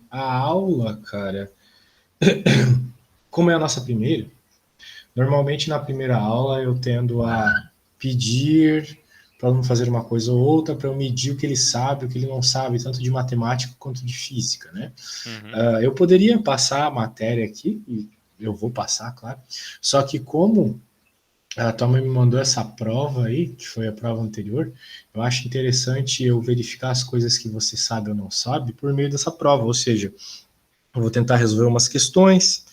A aula, cara, como é a nossa primeira, normalmente na primeira aula eu tendo a pedir para o aluno fazer uma coisa ou outra, para eu medir o que ele sabe, o que ele não sabe, tanto de matemática quanto de física, né? Uhum. Eu poderia passar a matéria aqui, e eu vou passar, claro, só que como a tua mãe me mandou essa prova aí, que foi a prova anterior, eu acho interessante eu verificar as coisas que você sabe ou não sabe por meio dessa prova, ou seja, eu vou tentar resolver umas questões,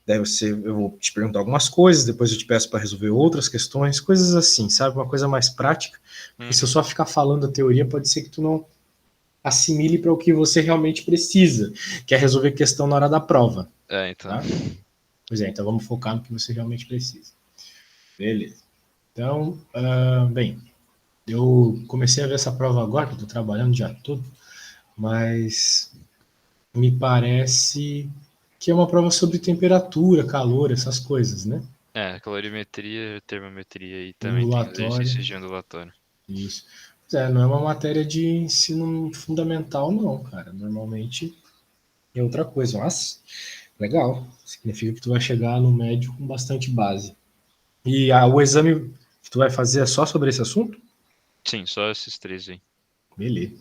daí eu vou te perguntar algumas coisas, depois eu te peço para resolver outras questões, coisas assim, sabe? Uma coisa mais prática, porque se eu Uhum. só ficar falando a teoria, pode ser que tu não assimile para o que você realmente precisa, que é resolver questão na hora da prova, É, então. tá? Pois é, então vamos focar no que você realmente precisa. Beleza. Então, bem, eu comecei a ver essa prova agora, que eu estou trabalhando o dia todo, mas me parece que é uma prova sobre temperatura, calor, essas coisas, né? É, calorimetria, termometria e também tem os Ondulatório, exercícios de ondulatório. isso. Não é uma matéria de ensino fundamental, não, cara. Normalmente é outra coisa, mas legal. Significa que tu vai chegar no médio com bastante base. E o exame que tu vai fazer é só sobre esse assunto? Sim, só esses três aí. Beleza.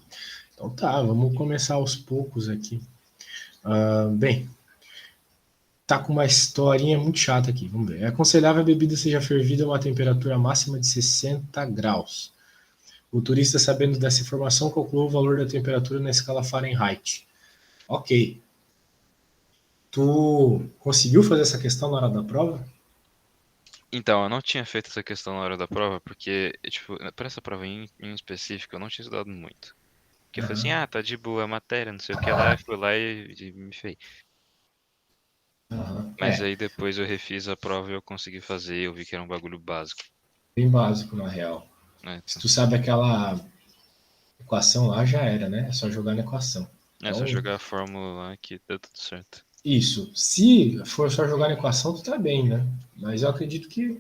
Então tá, vamos começar aos poucos aqui. Bem, tá com uma historinha muito chata aqui, vamos ver. É aconselhável a bebida seja fervida a uma temperatura máxima de 60 graus. O turista, sabendo dessa informação, calculou o valor da temperatura na escala Fahrenheit. Ok. Tu conseguiu fazer essa questão na hora da prova? Então, eu não tinha feito essa questão na hora da prova, porque, tipo, pra essa prova em específico, eu não tinha estudado muito. Porque eu falei assim, Aham. ah, tá de boa a matéria, não sei o que lá, eu fui lá e me fei. Aham. Mas aí depois eu refiz a prova e eu consegui fazer, eu vi que era um bagulho básico, Bem básico na real. né? Se Então, tu sabe aquela equação lá, já era, né? É só jogar na equação. é só Então, jogar a fórmula lá que deu tudo certo. isso. Se for só jogar na equação, tu tá bem, né? Mas eu acredito que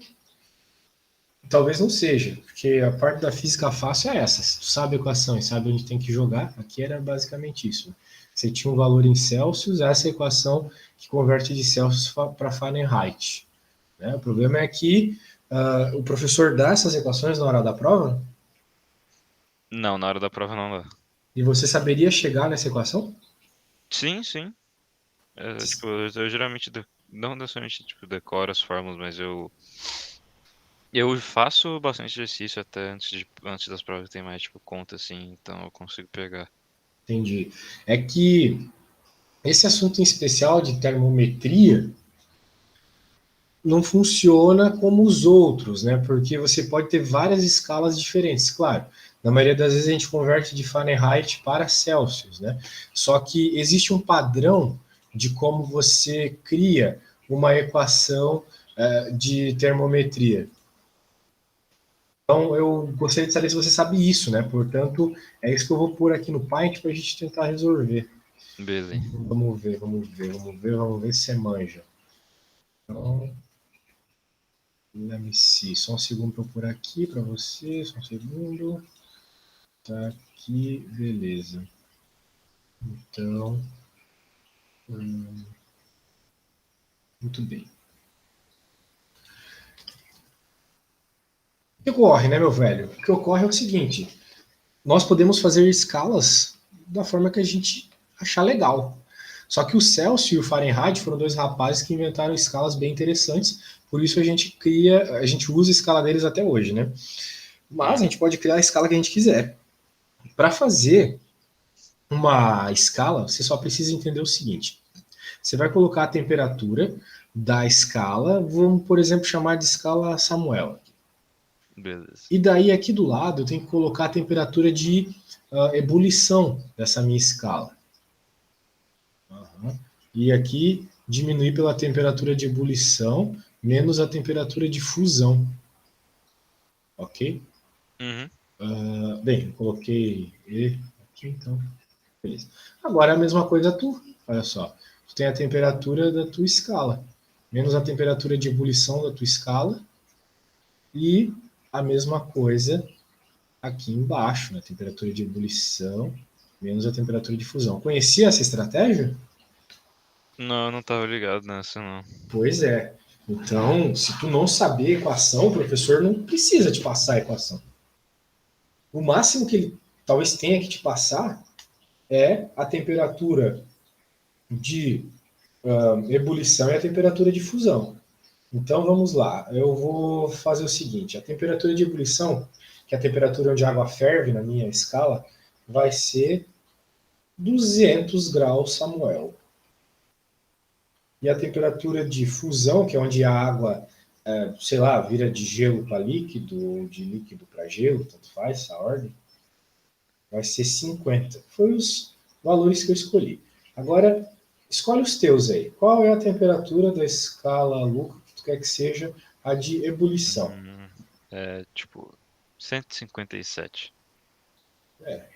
talvez não seja, porque a parte da física fácil é essa. Se tu sabe a equação e sabe onde tem que jogar, aqui era basicamente isso. Você tinha um valor em Celsius, essa é a equação que converte de Celsius para Fahrenheit. Né? O problema é que o professor dá essas equações na hora da prova Não, na hora da prova não dá. e você saberia chegar nessa equação? Sim, sim. É, tipo, eu geralmente não necessariamente tipo, decoro as fórmulas, mas eu faço bastante exercício até antes das provas tem mais tipo conta assim, então eu consigo pegar. Entendi. É que esse assunto em especial de termometria não funciona como os outros, né? Porque você pode ter várias escalas diferentes, claro. Na maioria das vezes a gente converte de Fahrenheit para Celsius, né? Só que existe um padrão de como você cria uma equação de termometria. Então eu gostaria de saber se você sabe isso, né? Portanto, é isso que eu vou pôr aqui no Paint para a gente tentar resolver. Beleza. Vamos ver se você manja. Então, let me see. Só um segundo para eu pôr aqui para você. Só um segundo. Tá aqui, beleza. Então, muito bem. O que ocorre, né, meu velho? O que ocorre é o seguinte: nós podemos fazer escalas da forma que a gente achar legal. Só que o Celsius e o Fahrenheit foram dois rapazes que inventaram escalas bem interessantes, por isso a gente usa a escala deles até hoje, né? Mas a Uhum. gente pode criar a escala que a gente quiser. Para fazer uma escala, você só precisa entender o seguinte: você vai colocar a temperatura da escala, vamos, por exemplo, chamar de escala Samuel. Beleza. E daí, aqui do lado, eu tenho que colocar a temperatura de ebulição dessa minha escala. Uhum. E aqui, diminuir pela temperatura de ebulição menos a temperatura de fusão. Ok? Uhum. Bem, eu coloquei E aqui, então. Beleza. Agora é a mesma coisa tu. Olha só. Tu tem a temperatura da tua escala, menos a temperatura de ebulição da tua escala, e a mesma coisa aqui embaixo, na temperatura de ebulição. menos a temperatura de fusão. Conhecia essa estratégia? Não, eu não tava ligado nessa, não. Pois é. Então, se tu não saber a equação, o professor não precisa te passar a equação. O máximo que ele talvez tenha que te passar é a temperatura de ebulição e a temperatura de fusão. Então vamos lá, eu vou fazer o seguinte: a temperatura de ebulição, que é a temperatura onde a água ferve na minha escala, vai ser 200 graus Samuel. E a temperatura de fusão, que é onde a água, sei lá, vira de gelo para líquido, ou de líquido para gelo, tanto faz essa ordem, vai ser 50. Foi os valores que eu escolhi. Agora, escolhe os teus aí. Qual é a temperatura da escala Lucas que tu quer que seja a de ebulição? É tipo 157.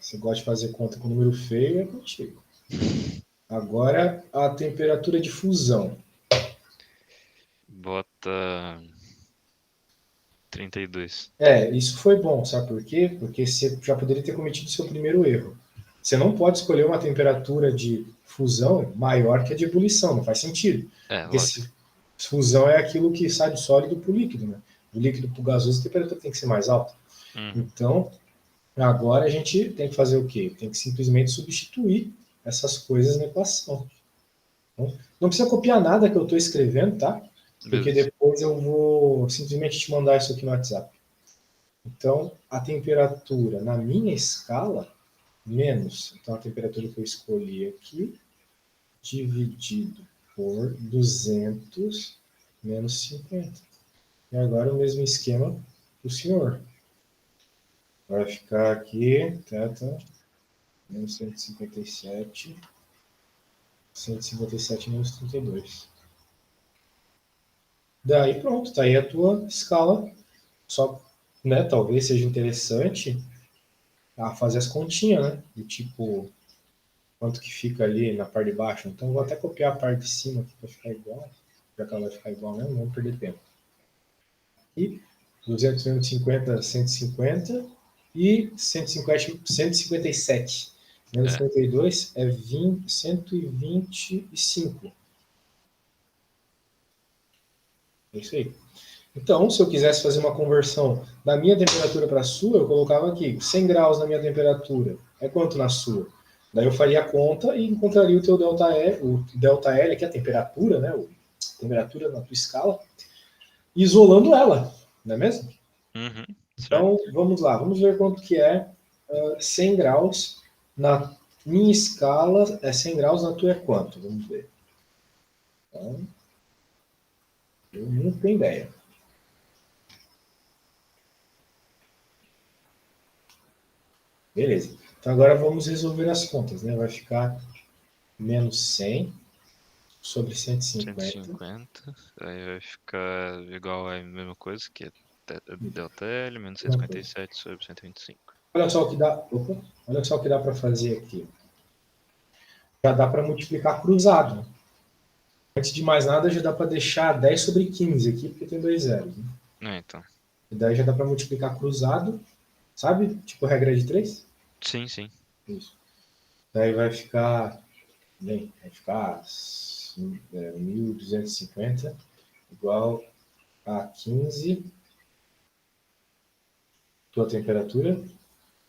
Você gosta de fazer conta com número feio, é contigo. Agora, a temperatura de fusão. Bota 32. Isso foi bom, sabe por quê? Porque você já poderia ter cometido seu primeiro erro. Você não pode escolher uma temperatura de fusão maior que a de ebulição, não faz sentido. É, Porque lógico. fusão é aquilo que sai do sólido para o líquido, né? Do líquido para o gasoso, a temperatura tem que ser mais alta. Uhum. Então, agora a gente tem que fazer o quê? Tem que simplesmente substituir essas coisas na equação. Então, não precisa copiar nada que eu estou escrevendo, tá? Porque Beleza. depois eu vou simplesmente te mandar isso aqui no WhatsApp. Então, a temperatura na minha escala, menos, então a temperatura que eu escolhi aqui, dividido por 200 menos 50. E agora o mesmo esquema para o senhor. Vai ficar aqui, menos 157, 157 menos 32. Daí pronto, tá aí a tua escala. Só, né, talvez seja interessante fazer as continhas, né? Do tipo, quanto que fica ali na parte de baixo. Então, eu vou até copiar a parte de cima aqui para ficar igual. Já que ela vai ficar igual mesmo, não vamos perder tempo. E 200 menos 50, 150. E 157 menos É. 32 é 125. É isso aí. Então, se eu quisesse fazer uma conversão da minha temperatura para a sua, eu colocava aqui 100 graus na minha temperatura. É quanto na sua? Daí eu faria a conta e encontraria o teu delta L, que é a temperatura, né? A temperatura na tua escala, isolando ela, não é mesmo? Uhum. Então, Certo. vamos lá, vamos ver quanto que é 100 graus na minha escala, 100 graus na tua é quanto? Vamos ver. Então, eu não tenho ideia. Beleza. Então agora vamos resolver as contas, né? Vai ficar menos 100 sobre 150. 150. Aí vai ficar igual a mesma coisa, que é delta L menos Uma coisa. 157 sobre 125. Olha só o que dá. Opa, olha só o que dá para fazer aqui. Já dá para multiplicar cruzado. Antes de mais nada, já dá para deixar 10 sobre 15 aqui, porque tem dois zeros. Né? Então. E daí já dá para multiplicar cruzado, sabe? Tipo regra de 3. Sim, sim. Isso. Daí vai ficar, bem, vai ficar 1.250 igual a 15, tua temperatura,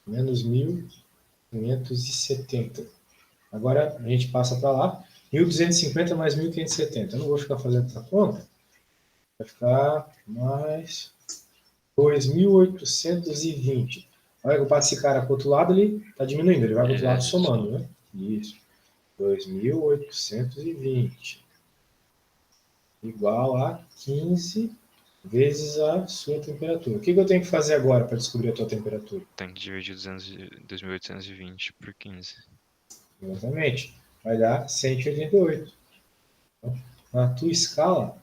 menos 1.570. Agora a gente passa para lá, 1.250 mais 1.570. Eu não vou ficar fazendo essa conta, vai ficar mais 2.820. Olha que eu passo esse cara para o outro lado, ele está diminuindo, ele vai para o outro lado Isso. somando, né? Isso. 2.820 igual a 15 vezes a sua temperatura. O que eu tenho que fazer agora para descobrir a tua temperatura? Tem que dividir 2.820 por 15. Exatamente. Vai dar 188. Então, na tua escala,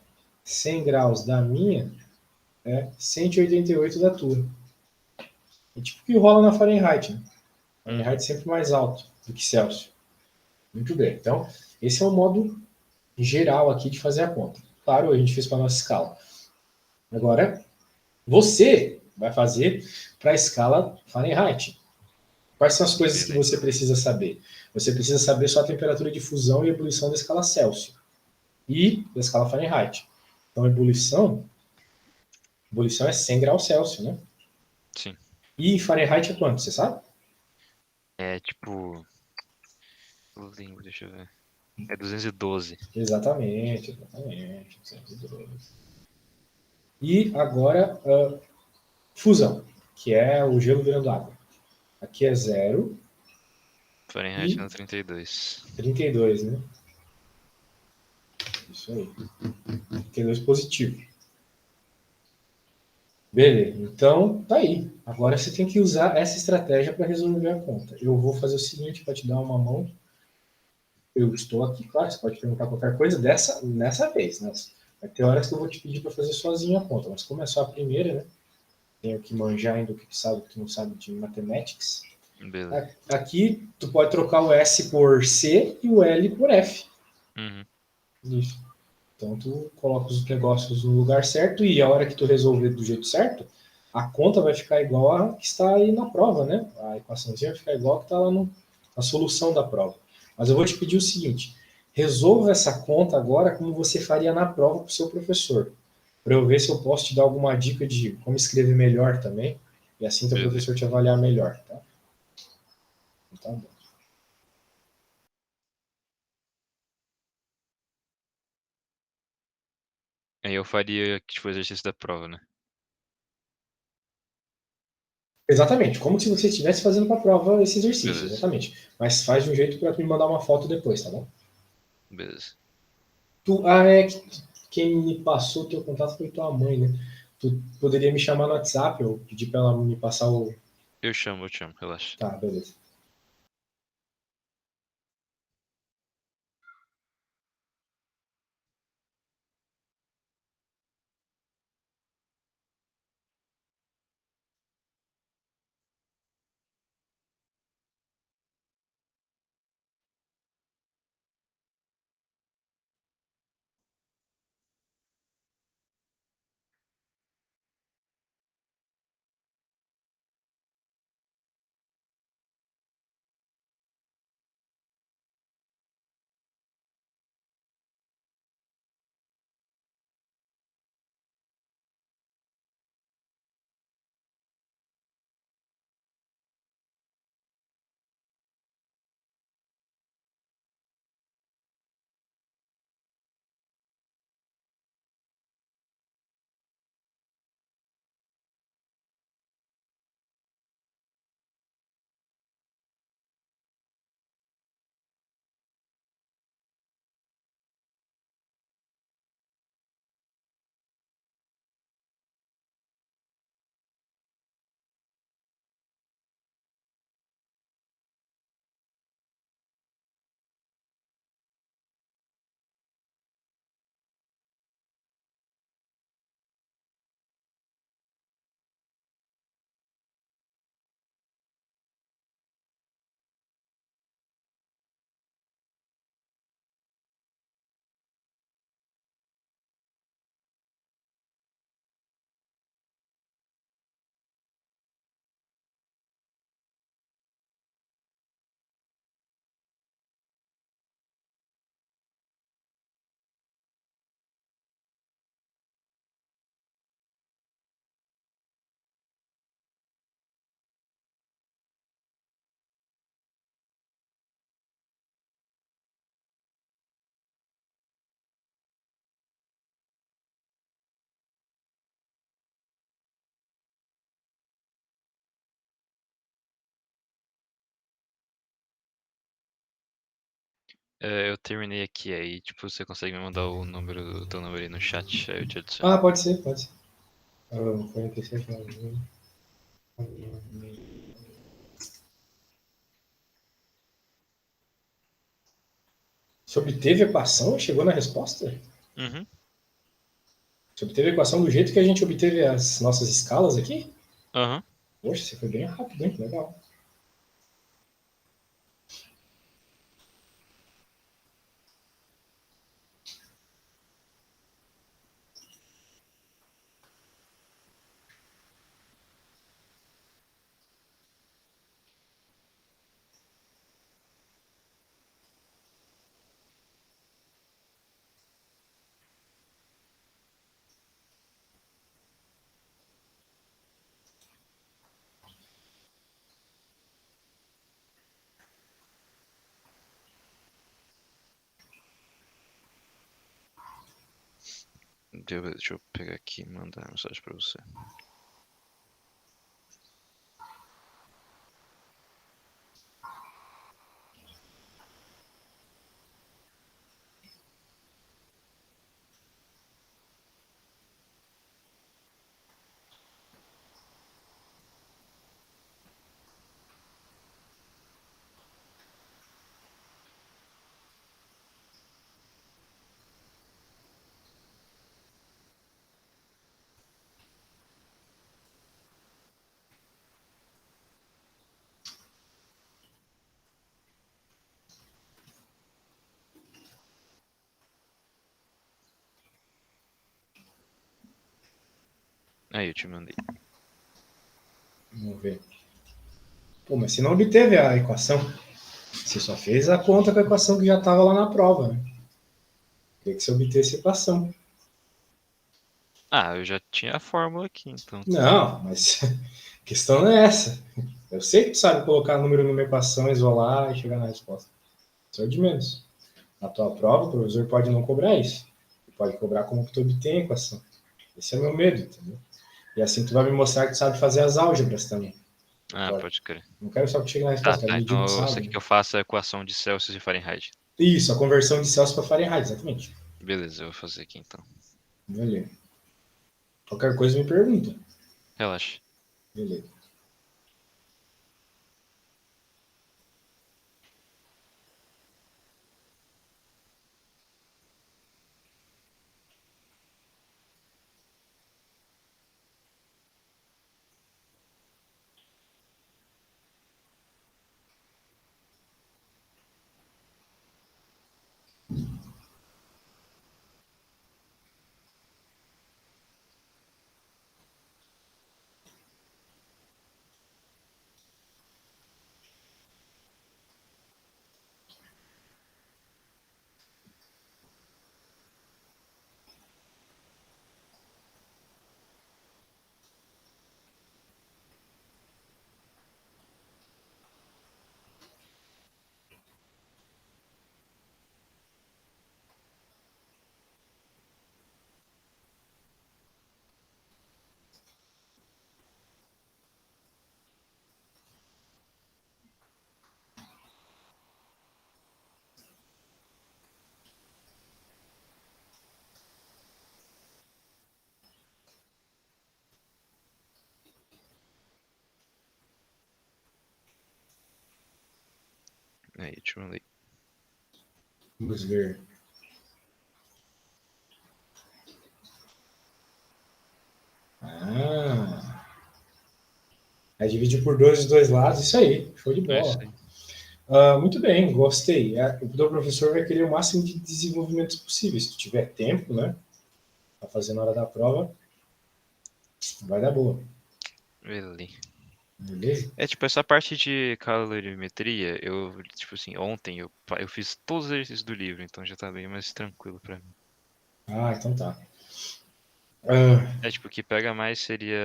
100 graus da minha é 188 da tua. É tipo o que rola na Fahrenheit. Né? Fahrenheit Uhum. é sempre mais alto do que Celsius. Muito bem. Então, esse é o modo geral aqui de fazer a conta. Claro, a gente fez para a nossa escala. Agora, você vai fazer para a escala Fahrenheit. Quais são as coisas que você Beleza. precisa saber? Você precisa saber só a temperatura de fusão e ebulição da escala Celsius e da escala Fahrenheit. Então, ebulição é 100 graus Celsius, né? Sim. E Fahrenheit é quanto, você sabe? É tipo. Eu lembro, deixa eu ver. É 212. Exatamente, exatamente. 212. E agora, fusão, que é o gelo virando água. Aqui é zero Fahrenheit e no 32. 32, né? Isso aí. 32 positivo. Beleza, então tá aí. Agora você tem que usar essa estratégia para resolver a conta. Eu vou fazer o seguinte para te dar uma mão. Eu estou aqui, claro, você pode perguntar qualquer coisa nessa vez, né? Vai ter horas que eu vou te pedir para fazer sozinho a conta, mas como é só a primeira, né? Tenho que manjar ainda o que sabe, o que não sabe de mathematics. Beleza. Aqui, tu pode trocar o S por C e o L por F. Uhum. Isso. Então, tu coloca os negócios no lugar certo e a hora que tu resolver do jeito certo, a conta vai ficar igual a que está aí na prova, né? A equaçãozinha vai ficar igual a que está lá na solução da prova. Mas eu vou te pedir o seguinte: resolva essa conta agora como você faria na prova para o seu professor, para eu ver se eu posso te dar alguma dica de como escrever melhor também, e assim teu Beleza. professor te avaliar melhor, tá? Então, tá bom. Aí eu faria tipo o exercício da prova, né? Exatamente, como se você estivesse fazendo para a prova esse exercício, Beleza. exatamente. Mas faz de um jeito para me mandar uma foto depois, tá bom? Beleza. Quem me passou o teu contato foi tua mãe, né? Tu poderia me chamar no WhatsApp, eu pedir para ela me passar o. Eu chamo, relaxa. Tá, beleza. Eu terminei aqui, aí, tipo, você consegue me mandar o teu número aí no chat, aí eu te adiciono. Ah, pode ser, pode ser. 47. Você obteve a equação e chegou na resposta? Uhum. Você obteve a equação do jeito que a gente obteve as nossas escalas aqui? Aham. Poxa, você foi bem rápido, hein? Legal. Deixa eu pegar aqui e mandar mensagem pra você. Aí, eu te mandei. Vamos ver. Pô, mas você não obteve a equação. Você só fez a conta com a equação que já estava lá na prova, né? Tem que você obtesse a equação. Ah, eu já tinha a fórmula aqui, então. Não, mas a questão não é essa. Eu sei que tu sabe colocar número numa equação, isolar e chegar na resposta. Isso é o de menos. Na tua prova, o professor pode não cobrar isso. Ele pode cobrar como que tu obtém a equação. Esse é o meu medo, entendeu? E assim tu vai me mostrar que tu sabe fazer as álgebras também. Ah, pode crer. Não quero só que chegue na Tá, resposta, quero tá. medir o que Então você sabe. quer Né? que eu faça a equação de Celsius e Fahrenheit? Isso, a conversão de Celsius para Fahrenheit, exatamente. Beleza, eu vou fazer aqui então. Beleza. Qualquer coisa me pergunta. Relaxa. Beleza. Aí, eu te mandei. Vamos ver. Ah. Aí divide por dois os dois lados, isso aí. Show de É isso bola. aí. Muito bem, gostei. O teu professor vai querer o máximo de desenvolvimentos possíveis. Se tu tiver tempo, né? Pra fazer na hora da prova, vai dar boa. Beleza. Beleza? É tipo, essa parte de calorimetria, tipo assim, ontem eu fiz todos os exercícios do livro, então já tá bem mais tranquilo pra mim. Então tá. Ah, É tipo, o que pega mais seria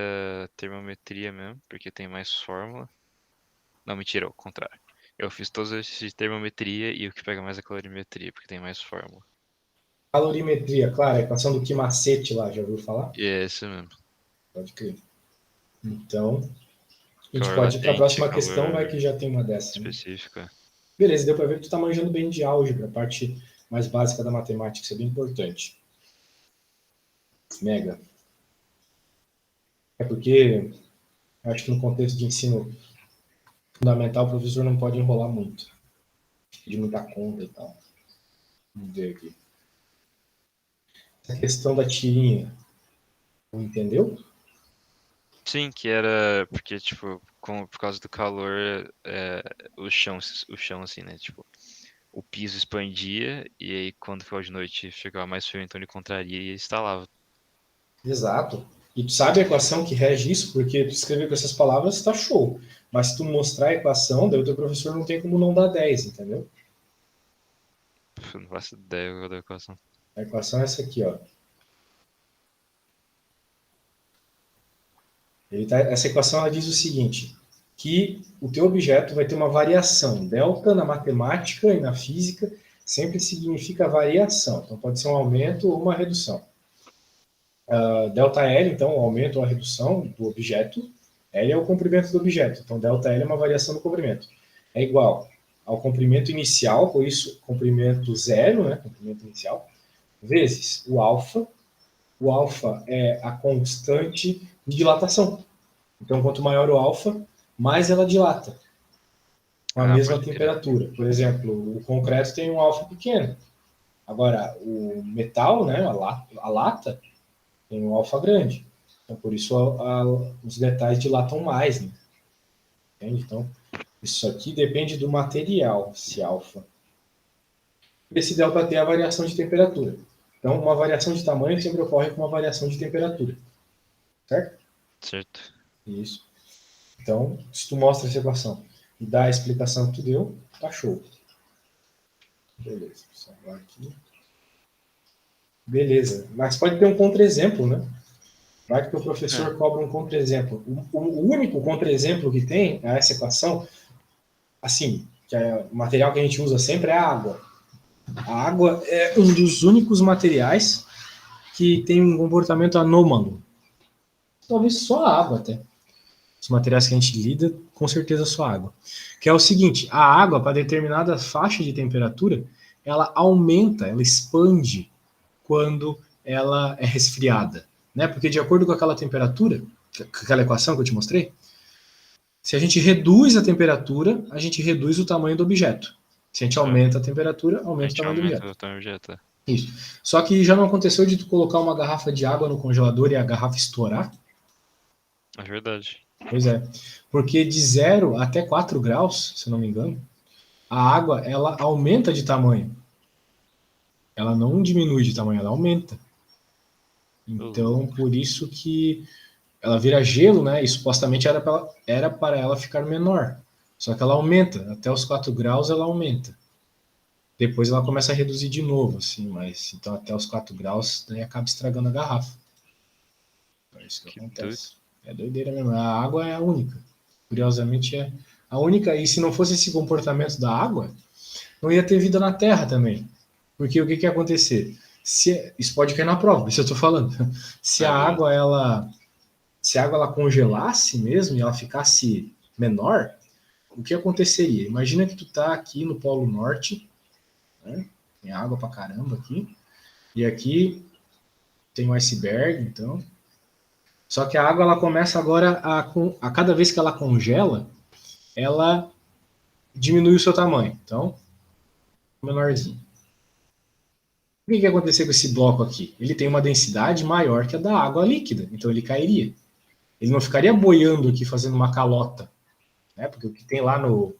termometria mesmo, porque tem mais fórmula. Não, mentira, ao contrário. Eu fiz todos os exercícios de termometria e o que pega mais é calorimetria, porque tem mais fórmula. calorimetria, claro, a equação do Kimacete lá, já ouviu falar? E é isso mesmo. Pode crer. Então, a gente Calor pode ir para a latente, próxima questão, vai calor que já tem uma dessa. Né? específico. Beleza, deu para ver que tu tá manjando bem de álgebra, a parte mais básica da matemática, isso é bem importante. Mega. É porque eu acho que no contexto de ensino fundamental o professor não pode enrolar muito, pedir muita conta e tal. Vamos ver aqui. Essa questão da tirinha, entendeu? Sim, que era porque, tipo, por causa do calor, o chão, assim, né? Tipo, o piso expandia e aí quando ficava de noite ficava mais frio, então ele contraria e instalava. Exato. E tu sabe a equação que rege isso? Porque tu escrever com essas palavras está show. Mas se tu mostrar a equação, daí o teu professor não tem como não dar 10, entendeu? Eu não faço ideia da equação. A equação é essa aqui, ó. Essa equação ela diz o seguinte, que o teu objeto vai ter uma variação. Delta na matemática e na física sempre significa variação. Então pode ser um aumento ou uma redução. Delta L, então, o aumento ou a redução do objeto. L é o comprimento do objeto. Então, delta L é uma variação do comprimento. É igual ao comprimento inicial, por isso, comprimento zero, né? Comprimento inicial, vezes o alfa. O alfa é a constante de dilatação. Então, quanto maior o alfa, mais ela dilata com a Ah, mesma pode crer. temperatura. Por exemplo, o concreto tem um alfa pequeno. Agora, o metal, né, a lata, tem um alfa grande. Então, por isso os metais dilatam mais, né? Entende? Então, isso aqui depende do material, esse alfa. Esse delta T é a variação de temperatura. Então, uma variação de tamanho sempre ocorre com uma variação de temperatura. Certo? Certo. Isso. Então, se tu mostra essa equação e dá a explicação que tu deu, tá show. Beleza. Vou salvar aqui. Beleza. Mas pode ter um contra-exemplo, né? Vai que o É, professor cobra um contra-exemplo. O único contra-exemplo que tem a essa equação, assim, que é o material que a gente usa sempre é a água. A água é um dos únicos materiais que tem um comportamento anômalo. Talvez só a água até. Os materiais que a gente lida, com certeza só a água. Que é o seguinte, a água, para determinada faixa de temperatura, ela aumenta, ela expande quando ela é resfriada. Né? Porque de acordo com aquela temperatura, com aquela equação que eu te mostrei, se a gente reduz a temperatura, a gente reduz o tamanho do objeto. Se a gente tá. aumenta a temperatura, A aumenta o gente tamanho do aumenta objeto. o tamanho do objeto. Isso. Só que já não aconteceu de tu colocar uma garrafa de água no congelador e a garrafa estourar? É verdade. Pois é. Porque de 0 até 4 graus, se não me engano, a água ela aumenta de tamanho. Ela não diminui de tamanho, ela aumenta. Ô, Então, louco. por isso que ela vira gelo, né? E supostamente era para ela ficar menor. Só que ela aumenta. Até os 4 graus ela aumenta. Depois ela começa a reduzir de novo, assim, mas então até os 4 graus daí acaba estragando a garrafa. É isso que Que doido. acontece. É doideira mesmo. A água é a única. Curiosamente é a única. E se não fosse esse comportamento da água, não ia ter vida na Terra também. Porque o que, que ia acontecer? Isso pode cair na prova, isso eu estou falando. Se É, a beleza. água ela, se a água ela congelasse mesmo e ela ficasse menor, o que aconteceria? Imagina que tu tá aqui no Polo Norte, né? Tem água pra caramba aqui, e aqui tem um iceberg, então. Só que a água ela começa agora a cada vez que ela congela, ela diminui o seu tamanho. Então, menorzinho. O que, que ia acontecer com esse bloco aqui? Ele tem uma densidade maior que a da água líquida, então ele cairia. Ele não ficaria boiando aqui fazendo uma calota, né? Porque o que tem lá no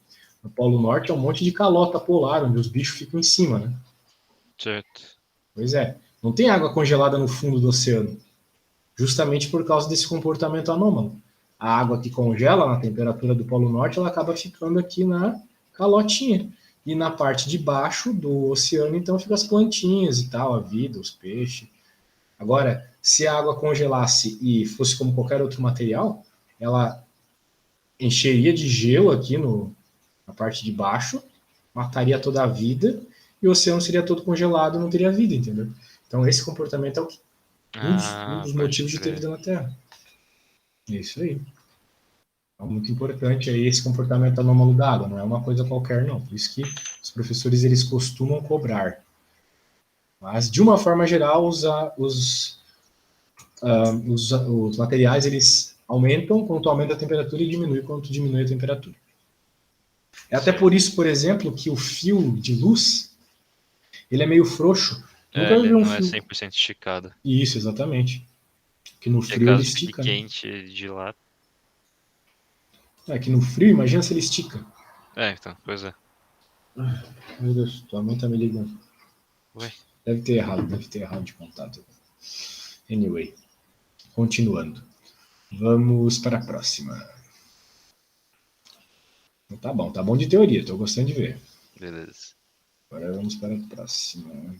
Polo Norte é um monte de calota polar, onde os bichos ficam em cima, né? Certo. Pois é, não tem água congelada no fundo do oceano, justamente por causa desse comportamento anômalo. A água que congela na temperatura do Polo Norte, ela acaba ficando aqui na calotinha. E na parte de baixo do oceano, então, ficam as plantinhas e tal, a vida, os peixes. Agora, se a água congelasse e fosse como qualquer outro material, ela encheria de gelo aqui na parte de baixo, mataria toda a vida e o oceano seria todo congelado e não teria vida, entendeu? Então, esse comportamento é um Ah, dos pode motivos de ter crer. vida na Terra. É isso aí. É muito importante aí esse comportamento anômalo da água, não é uma coisa qualquer, não. Por isso que os professores eles costumam cobrar. Mas, de uma forma geral, os materiais eles aumentam quando aumenta a temperatura e diminui quando diminui a temperatura. É até por Certo. isso, por exemplo, que o fio de luz ele é meio frouxo. É, Nunca ele vi um não é fio. 100% esticado. Isso, exatamente. Que no E frio ele caso fique estica, né? quente de lá. É que no frio, imagina se ele estica. É, então, pois é. Meu Deus, tua mãe tá me ligando. Ué, Deve ter errado de contato. Anyway, continuando. Vamos para a próxima. Tá bom de teoria, tô gostando de ver. beleza. Agora vamos para a próxima.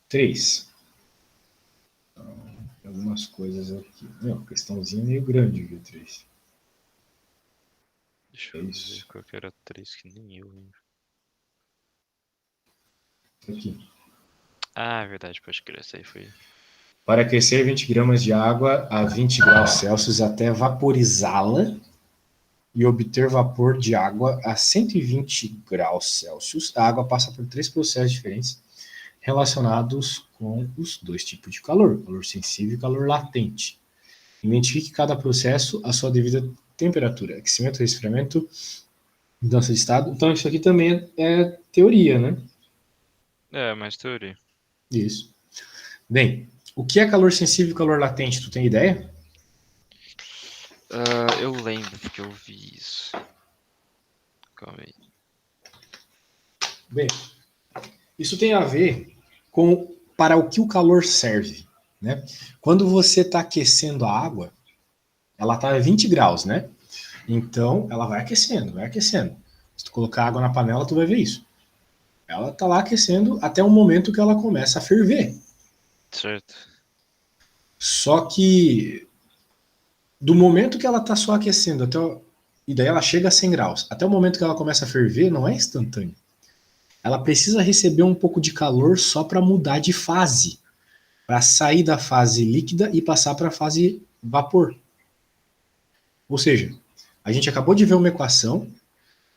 3. Algumas coisas aqui. Não, questãozinha meio grande, viu, 3. Deixa É eu ver isso. qual que era o 3 que nem eu lembro. Aqui. Ah, é verdade, pode crer. Essa aí foi. Para aquecer 20 gramas de água a 20 graus Celsius até vaporizá-la e obter vapor de água a 120 graus Celsius, a água passa por 3 processos diferentes relacionados com os 2 tipos de calor, calor sensível e calor latente. Identifique cada processo a sua devida temperatura, aquecimento, resfriamento, mudança de estado. Então, isso aqui também é teoria, né? É, mais teoria. Isso. Bem, o que é calor sensível e calor latente? Tu tem ideia? Eu lembro porque eu vi isso. Calma aí. Bem, isso tem a ver com para o que o calor serve, né? Quando você está aquecendo a água, ela está a 20 graus, né? Então, ela vai aquecendo, vai aquecendo. Se tu colocar água na panela, tu vai ver isso. Ela está lá aquecendo até o momento que ela começa a ferver. Certo. Só que do momento que ela está só aquecendo até e daí ela chega a 100 graus, até o momento que ela começa a ferver, não é instantâneo. Ela precisa receber um pouco de calor só para mudar de fase, para sair da fase líquida e passar para a fase vapor. Ou seja, a gente acabou de ver uma equação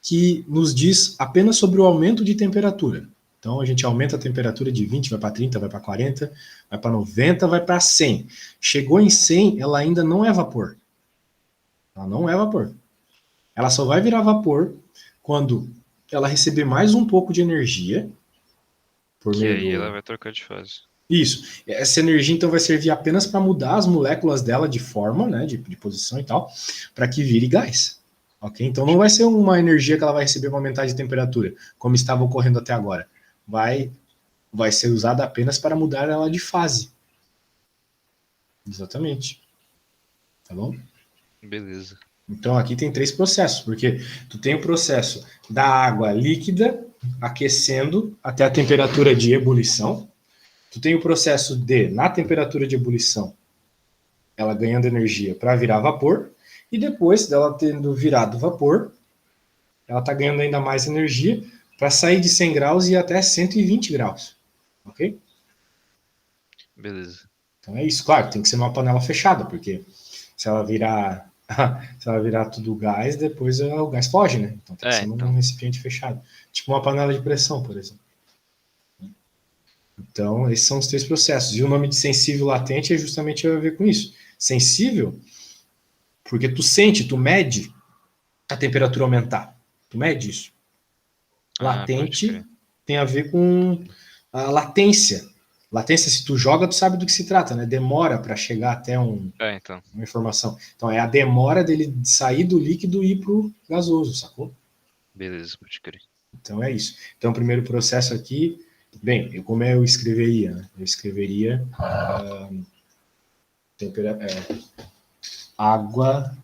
que nos diz apenas sobre o aumento de temperatura. Então a gente aumenta a temperatura de 20, vai para 30, vai para 40, vai para 90, vai para 100. Chegou em 100, ela ainda não é vapor. Ela não é vapor. Ela só vai virar vapor quando ela receber mais um pouco de energia por Que meio aí ela do. vai trocar de fase. Isso. Essa energia então vai servir apenas para mudar as moléculas dela de forma, né, de posição e tal, para que vire gás. Ok? Então não vai ser uma energia que ela vai receber para aumentar de temperatura, como estava ocorrendo até agora. Vai ser usada apenas para mudar ela de fase. Exatamente. Tá bom? Beleza. Então aqui tem 3 processos, porque tu tem o processo da água líquida aquecendo até a temperatura de ebulição. Tu tem o processo de, na temperatura de ebulição, ela ganhando energia para virar vapor, e depois dela tendo virado vapor, ela está ganhando ainda mais energia para sair de 100 graus e ir até 120 graus. Ok? Beleza. Então é isso. Claro, tem que ser uma panela fechada, porque se ela virar se ela virar tudo gás, depois o gás foge, né? Então tem que ser num Então. recipiente fechado. Tipo uma panela de pressão, por exemplo. Então, esses são os 3 processos. E o nome de sensível latente é justamente a ver com isso. Sensível, porque tu sente, tu mede a temperatura aumentar. Tu mede isso. Pode Latente crer. tem a ver com a latência. Latência, se tu joga, tu sabe do que se trata, né? Demora para chegar até Então. uma informação. Então, é a demora dele sair do líquido e ir pro gasoso, sacou? Beleza, pode crer. Então, é isso. Então, o primeiro processo aqui, bem, como eu escreveria? Né? Eu escreveria água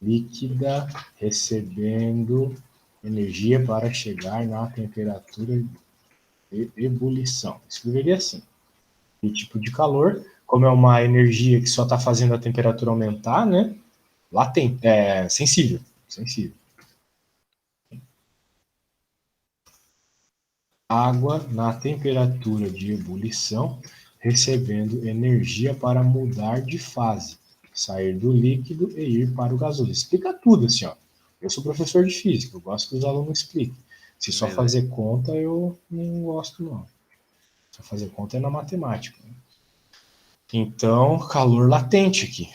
líquida recebendo energia para chegar na temperatura de ebulição. Escreveria assim. E tipo de calor, como é uma energia que só está fazendo a temperatura aumentar, né? Latente, sensível. Sensível. Água na temperatura de ebulição, recebendo energia para mudar de fase, sair do líquido e ir para o gasoso. Explica tudo assim, ó. Eu sou professor de física, eu gosto que os alunos expliquem. Se só Beleza. fazer conta, eu não gosto, não. Só fazer conta é na matemática. Né? Então, calor latente aqui,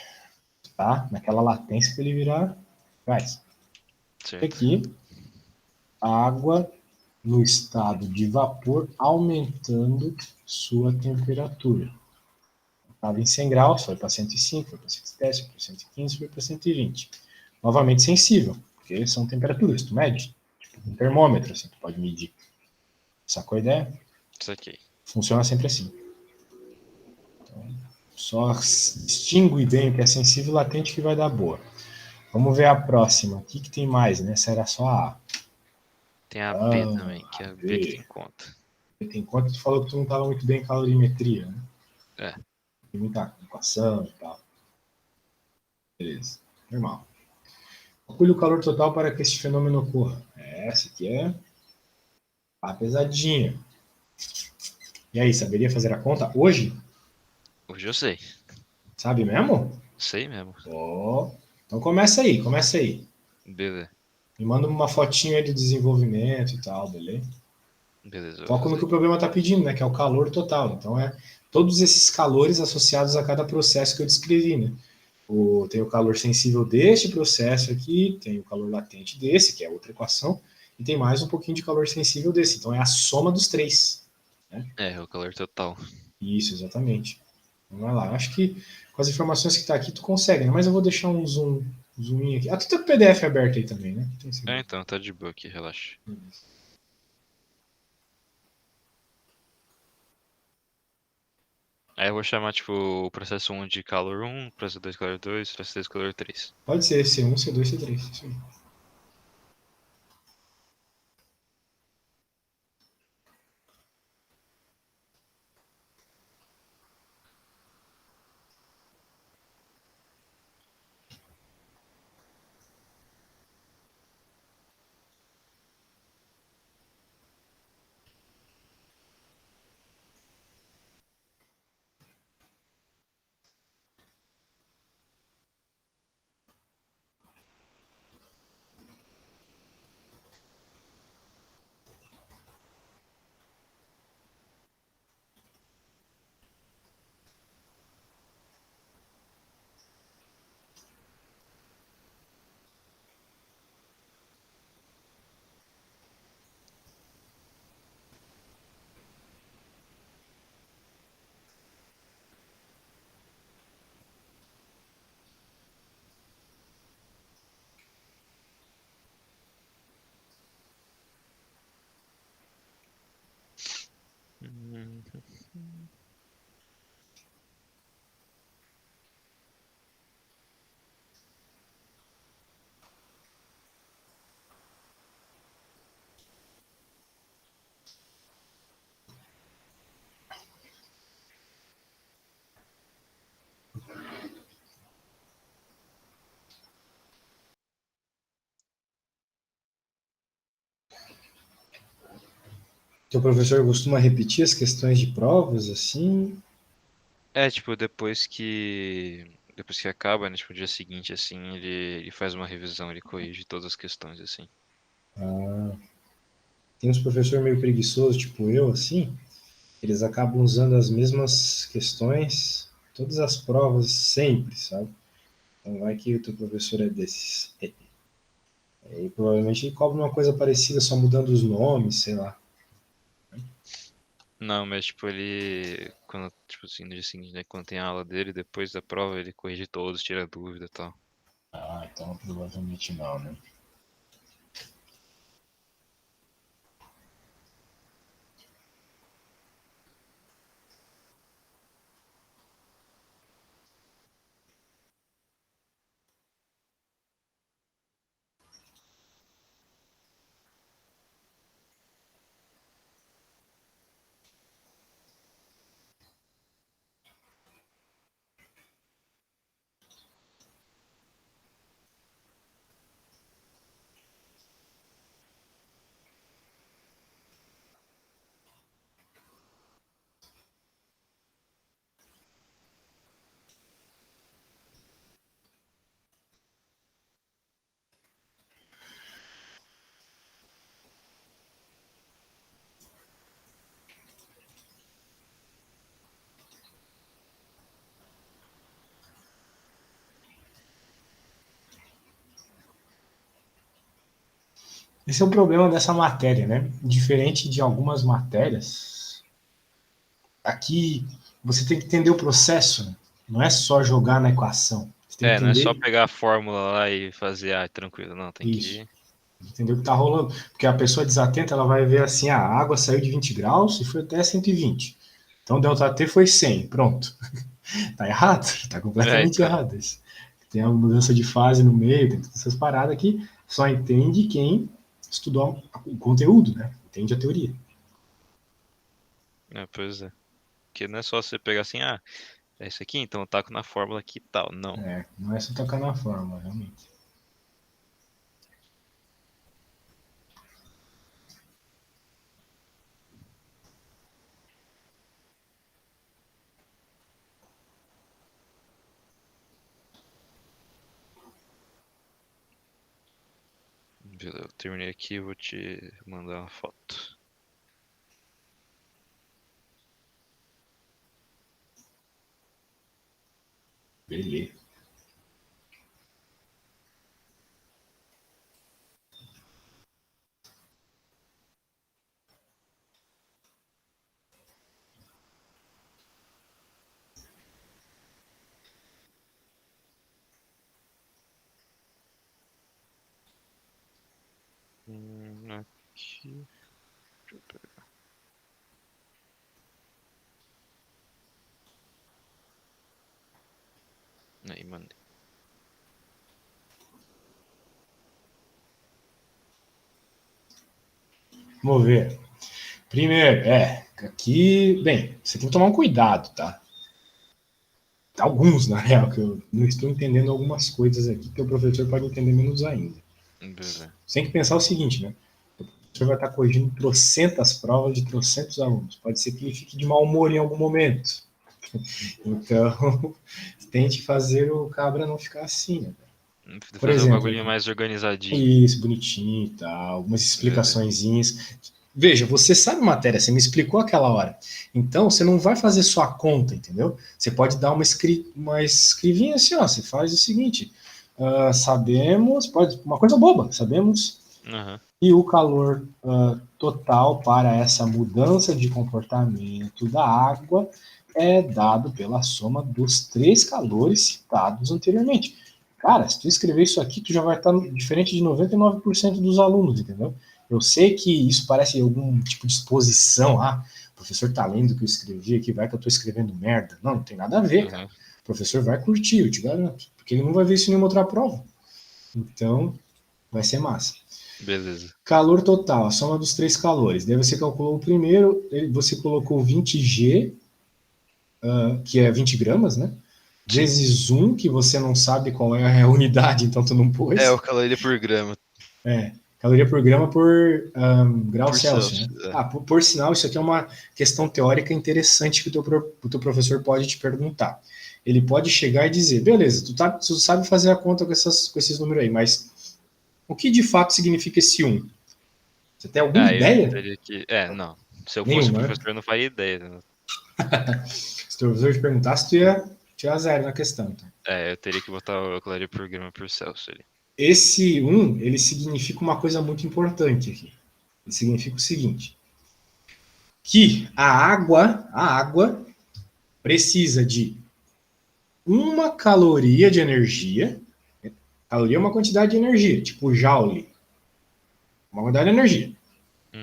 tá? Naquela latência para ele virar gás. Certo. Aqui, água no estado de vapor, aumentando sua temperatura. Estava em 100 graus, foi para 105, foi para 110, foi para 115, foi para 120. Novamente sensível, porque são temperaturas, tu mede. Tipo um termômetro, assim, tu pode medir. Sacou a ideia? Saquei. Funciona sempre assim. Então, só distingue bem o que é sensível e latente que vai dar boa. Vamos ver a próxima. O que tem mais, né? Essa era só a Tem a B também, A. que é A, a B que B. tem conta. Tem conta que tu falou que tu não estava muito bem em calorimetria, né? É. Tem muita equação e tal. Beleza. Normal. Calcule o calor total para que este fenômeno ocorra. Essa aqui é a pesadinha. E aí, saberia fazer a conta hoje? Hoje eu sei. Sabe mesmo? Sei mesmo. Ó. Então começa aí, começa aí. Beleza. Me manda uma fotinha aí do desenvolvimento e tal, beleza? Beleza, eu vou Foco no fazer que o aqui. programa está pedindo, né? Que é o calor total. Então é todos esses calores associados a cada processo que eu descrevi, né? Tem o calor sensível deste processo aqui, tem o calor latente desse, que é outra equação, e tem mais um pouquinho de calor sensível desse. Então é a soma dos três. Né? É, o calor total. Isso, exatamente. Vamos lá. Acho que com as informações que está aqui tu consegue, né? Mas eu vou deixar um zoom aqui. Ah, tu tem o PDF aberto aí também, né? Tem É, segredo. então, tá de boa aqui, relaxa. Aí eu vou chamar, tipo, o processo 1 de calor 1, processo 2 calor 2, processo 3 calor 3. Pode ser C1, C2, C3. Isso aí. Hum. Teu professor costuma repetir as questões de provas, assim? É, tipo, depois que acaba, né, tipo, o dia seguinte, assim, ele faz uma revisão, ele corrige todas as questões, assim. Ah, tem uns professores meio preguiçosos, tipo eu, assim, eles acabam usando as mesmas questões, todas as provas, sempre, sabe? Então vai que o teu professor é desses. E provavelmente ele cobra uma coisa parecida, só mudando os nomes, sei lá. Não, mas, tipo, quando, tipo assim, no dia seguinte, né, quando tem a aula dele, depois da prova, ele corrige todos, tira dúvida e tal. Ah, então provavelmente não, né? Esse é o problema dessa matéria, né? Diferente de algumas matérias, aqui você tem que entender o processo, né? Não é só jogar na equação. Você tem que É, não é só entender pegar a fórmula lá e fazer, tranquilo, não, tem isso. que... Entender o que está rolando. Porque a pessoa desatenta, ela vai ver assim, a água saiu de 20 graus e foi até 120. Então, delta T foi 100. Pronto. Tá errado. Tá É, completamente então. errado isso. Tem a mudança de fase no meio, tem todas essas paradas que só entende quem estudou o conteúdo, né? Entende a teoria. É, pois é. Porque não é só você pegar assim, é isso aqui, então eu taco na fórmula aqui e tal. Não. É, não é só tocar na forma, realmente. Beleza, eu terminei aqui e vou te mandar uma foto. Beleza. Aqui. Deixa eu pegar. Aí, mandei. Vamos ver. Primeiro, aqui, bem, você tem que tomar um cuidado, tá? Alguns, na real, que eu não estou entendendo algumas coisas aqui que o professor pode entender menos ainda. Beleza. Você tem que pensar o seguinte, né? O professor vai estar corrigindo trocentas provas de trocentos alunos. Pode ser que ele fique de mau humor em algum momento. Então, tente fazer o cabra não ficar assim, né? Por Fazer um exemplo, bagulhinho aqui, mais organizadinho. isso, bonitinho e tal, algumas Beleza. explicaçõezinhas. Veja, você sabe matéria, você me explicou aquela hora. Então, você não vai fazer só a conta, entendeu? Você pode dar uma escrivinha assim, ó. Você faz o seguinte: sabemos, pode, uma coisa boba, sabemos Aham. que o calor total para essa mudança de comportamento da água é dado pela soma dos três calores citados anteriormente. Cara, se tu escrever isso aqui, tu já vai estar diferente de 99% dos alunos, entendeu? Eu sei que isso parece algum tipo de exposição. O professor tá lendo o que eu escrevi aqui, vai que eu tô escrevendo merda. Não, não tem nada a ver, cara. Aham. O professor vai curtir, eu te garanto. Porque ele não vai ver isso em nenhuma outra prova. Então, vai ser massa. Beleza. Calor total, a soma dos três calores. Daí você calculou o primeiro, você colocou 20G, que é 20 gramas, né? Sim. Vezes 1, que você não sabe qual é a unidade, então tu não É, o pôs. caloria por grama. Caloria por grama por grau Por Celsius, né? Celsius. É. Por sinal, isso aqui é uma questão teórica interessante que o teu professor pode te perguntar. Ele pode chegar e dizer, beleza, tu sabe fazer a conta com esses números aí, mas o que de fato significa esse 1? Você tem alguma Eu ideia? teria que. É, não. Se eu fosse o Nenhuma, né? professor, eu não faria ideia, né? Se o professor te perguntasse, tu ia tirar zero na questão. Então. Eu teria que botar o caloria por grama por Celsius ali. Esse 1, ele significa uma coisa muito importante aqui. Ele significa o seguinte, que a água precisa de uma caloria de energia. Caloria é uma quantidade de energia, tipo joule. Uma quantidade de energia.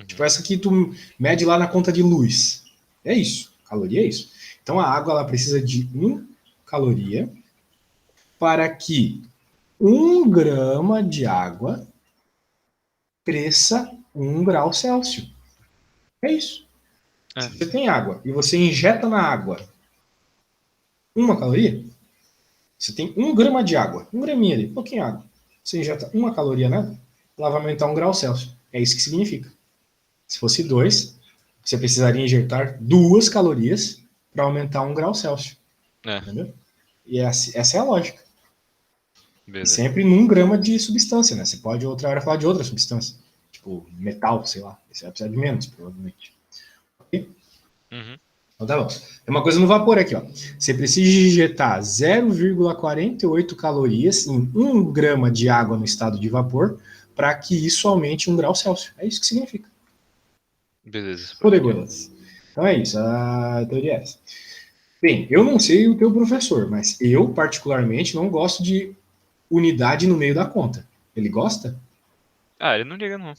Tipo Uhum. essa que tu mede lá na conta de luz. É isso. Caloria é isso. Então a água ela precisa de 1 caloria para que 1 grama de água cresça 1 grau Celsius. É isso. É. Se você tem água e você injeta na água 1 caloria, você tem 1 grama de água, 1 graminha ali, pouquinho água. Você injeta 1 caloria nela, ela vai aumentar 1 grau Celsius. É isso que significa. Se fosse 2, você precisaria injetar 2 calorias para aumentar 1 grau Celsius. É. Entendeu? E essa é a lógica. E Beleza. sempre num grama de substância, né? Você pode outra hora falar de outra substância. Tipo, metal, sei lá. Você vai precisar de menos, provavelmente. Ok? Uhum. Então tá bom. Tem uma coisa no vapor aqui, ó. Você precisa injetar 0,48 calorias em 1 grama de água no estado de vapor para que isso aumente 1 grau Celsius. É isso que significa. Beleza, pode crer. Poderolas. Então é isso, a teoria é essa. Bem, eu não sei o teu professor, mas eu, particularmente, não gosto de unidade no meio da conta. Ele gosta? Ele não liga, não.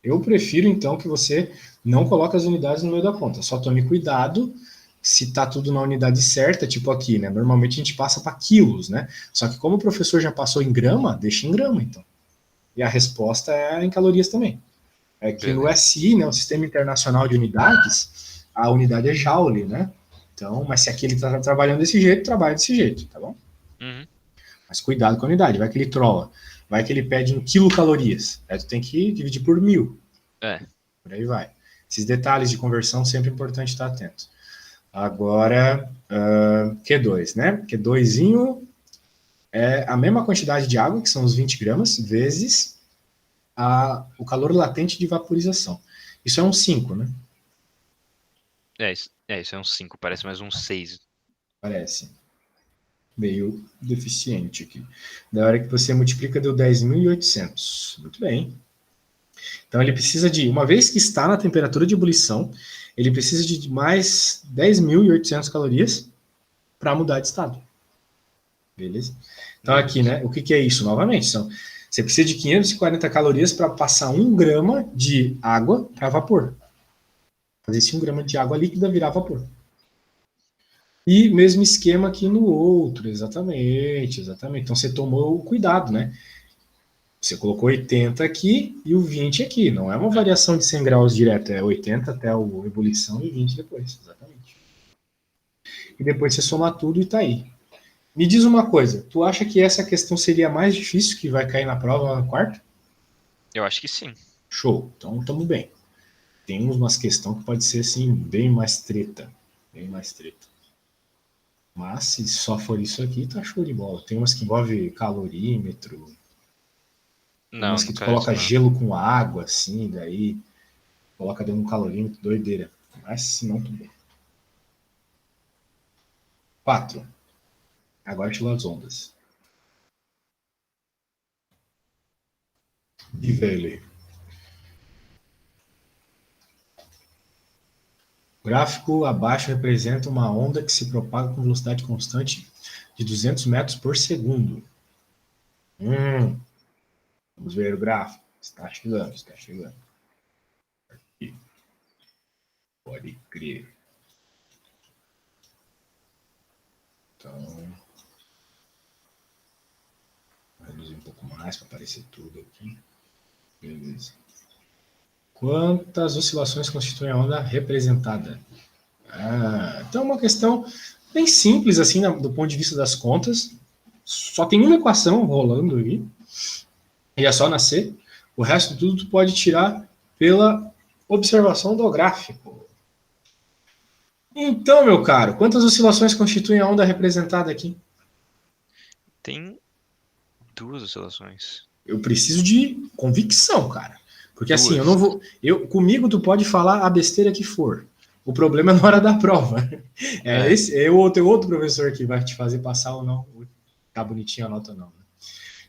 Eu prefiro, então, que você não coloque as unidades no meio da conta. Só tome cuidado se tá tudo na unidade certa, tipo aqui, né? Normalmente a gente passa para quilos, né? Só que como o professor já passou em grama, deixa em grama, então. E a resposta é em calorias também. É que no Beleza. SI, né, o Sistema Internacional de Unidades, a unidade é joule, né? Então, mas se aqui ele está trabalhando desse jeito, trabalha desse jeito, tá bom? Uhum. Mas cuidado com a unidade, vai que ele trola. Vai que ele pede em quilocalorias. Aí tu tem que dividir por 1.000. É. Por aí vai. Esses detalhes de conversão sempre é importante estar atento. Agora, Q2, né? Q2 é a mesma quantidade de água, que são os 20 gramas, vezes o calor latente de vaporização. Isso é um 5, né? Isso é um 5, parece mais um 6. Parece. Meio deficiente aqui. Da hora que você multiplica, deu 10.800. Muito bem. Então ele precisa de, uma vez que está na temperatura de ebulição, ele precisa de mais 10.800 calorias para mudar de estado. Beleza? Então aqui, né, o que é isso? Novamente, você precisa de 540 calorias para passar 1 grama de água para vapor. Fazer esse 1 grama de água líquida virar vapor. E mesmo esquema aqui no outro, exatamente. Então você tomou o cuidado, né? Você colocou 80 aqui e o 20 aqui. Não é uma variação de 100 graus direto, é 80 até a ebulição e 20 depois. Exatamente. E depois você soma tudo e tá aí. Me diz uma coisa, tu acha que essa questão seria mais difícil que vai cair na prova na quarta? Eu acho que sim. Show, então estamos bem. Tem umas questões que pode ser assim, bem mais treta. Bem mais treta. Mas se só for isso aqui, tá show de bola. Tem umas que envolve calorímetro, tem Não, umas que não tu cai isso coloca não. gelo com água, assim, daí coloca dentro do calorímetro, doideira. Mas se não, tudo bem. 4. Agora tirou as ondas. E velho. O gráfico abaixo representa uma onda que se propaga com velocidade constante de 200 metros por segundo. Vamos ver o gráfico. Está chegando, está chegando. Aqui. Pode crer. Então, vou reduzir um pouco mais para aparecer tudo aqui. Beleza. Quantas oscilações constituem a onda representada? Então, uma questão bem simples, assim, do ponto de vista das contas. Só tem uma equação rolando aí. E é só nascer. O resto de tudo tu pode tirar pela observação do gráfico. Então, meu caro, quantas oscilações constituem a onda representada aqui? Tem 2 oscilações. Eu preciso de convicção, cara. Porque assim, eu não 2. vou. Comigo tu pode falar a besteira que for. O problema é na hora da prova. É, Tem outro professor que vai te fazer passar ou não. Tá bonitinha a nota ou não. Né?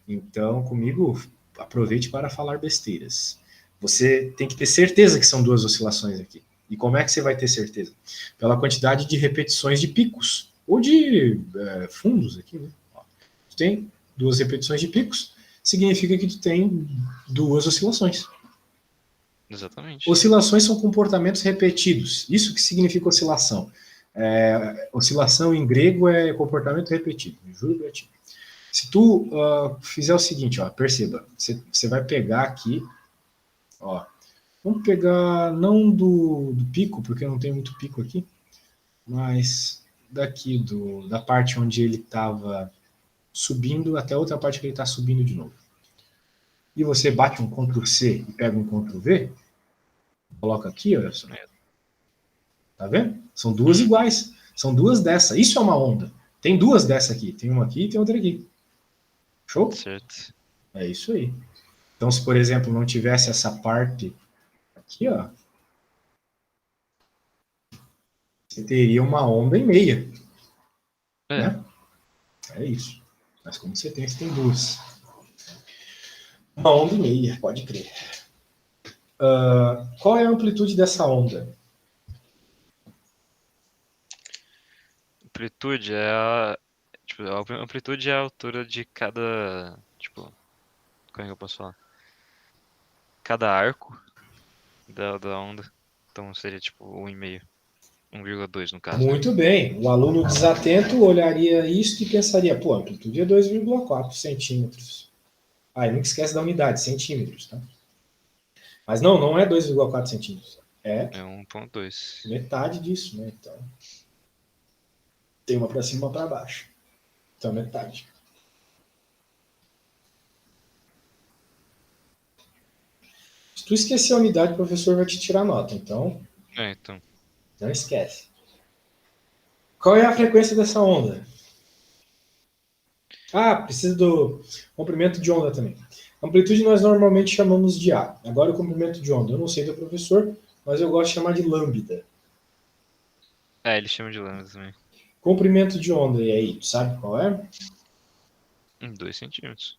Então, comigo, aproveite para falar besteiras. Você tem que ter certeza que são 2 oscilações aqui. E como é que você vai ter certeza? Pela quantidade de repetições de picos ou de fundos aqui, né? Tu tem 2 repetições de picos, significa que tu tem 2 oscilações. exatamente. Oscilações são comportamentos repetidos. Isso que significa oscilação. Oscilação em grego é comportamento repetido. Juro pra ti. Se tu fizer o seguinte, ó, perceba, você vai pegar aqui, ó, vamos pegar não do pico, porque não tem muito pico aqui, mas daqui da parte onde ele estava subindo até outra parte que ele está subindo de novo. E você bate um Ctrl C e pega um Ctrl V, coloca aqui, olha só. Tá vendo? São 2 iguais. São 2 dessa. Isso é uma onda. Tem 2 dessa aqui. Tem uma aqui e tem outra aqui. Show? Certo. É isso aí. Então, se por exemplo não tivesse essa parte aqui, ó, você teria uma onda e meia. É. Né? É isso. Mas como você tem 2. Uma onda e meia, pode crer. Qual é a amplitude dessa onda? Amplitude é a. Tipo, a amplitude é a altura de cada. Tipo, como é que eu posso falar? Cada arco da onda. Então seria tipo 1,5. 1,2 no caso, né? Muito bem. O aluno desatento olharia isso e pensaria, pô, a amplitude é 2,4 centímetros. Ah, e nunca esquece da unidade, centímetros, tá? Mas não é 2,4 centímetros. É É 1,2. metade disso, né? Então, tem uma para cima e uma para baixo. Então, metade. Se tu esquecer a unidade, o professor vai te tirar nota. Então, Então. não esquece. Qual é a frequência dessa onda? Ah, precisa do comprimento de onda também. Amplitude nós normalmente chamamos de A. Agora o comprimento de onda. Eu não sei do professor, mas eu gosto de chamar de lambda. É, eles chamam de lambda também. Comprimento de onda, e aí, tu sabe qual é? Em 2 centímetros.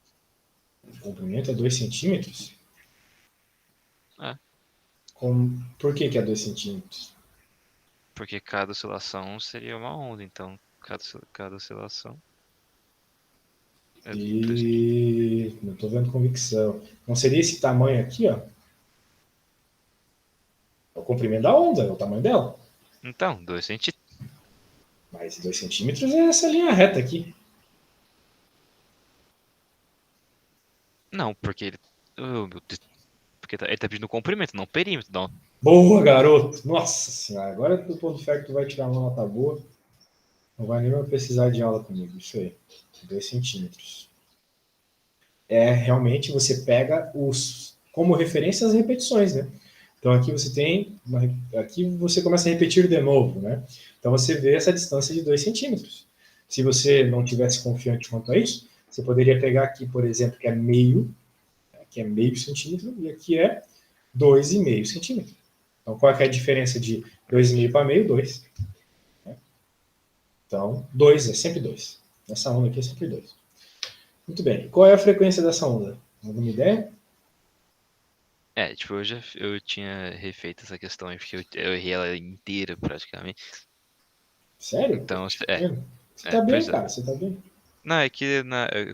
O comprimento é 2 centímetros? É, Por que é 2 centímetros? porque cada oscilação seria uma onda, então cada oscilação é 2 centímetros. E não estou vendo convicção. Não seria esse tamanho aqui, ó? É o comprimento da onda, é o tamanho dela. Então, 2 centímetros. Mas 2 centímetros é essa linha reta aqui. Não, porque ele. Oh, meu Deus. Porque ele tá pedindo comprimento, não perímetro. Não. Boa, garoto! Nossa senhora, agora do ponto de fé que tu vai tirar uma nota boa, não vai nem mais precisar de aula comigo. Isso aí, 2 centímetros. É, realmente, você pega como referência as repetições, né? Então aqui você tem, aqui você começa a repetir de novo, né? Então você vê essa distância de 2 centímetros. Se você não tivesse confiante quanto a isso, você poderia pegar aqui, por exemplo, que é meio centímetro, e aqui é 2,5 centímetros. Então qual é a diferença de 2,5 para meio? 2. Né? Então 2 é sempre 2. Essa onda aqui é sempre 2. Muito bem. Qual é a frequência dessa onda? Alguma ideia? É, tipo, eu tinha refeito essa questão aí, porque eu errei ela inteira praticamente. Sério? Então, Poxa, é, você tá bem, pois é. cara, você tá bem. Não, é que,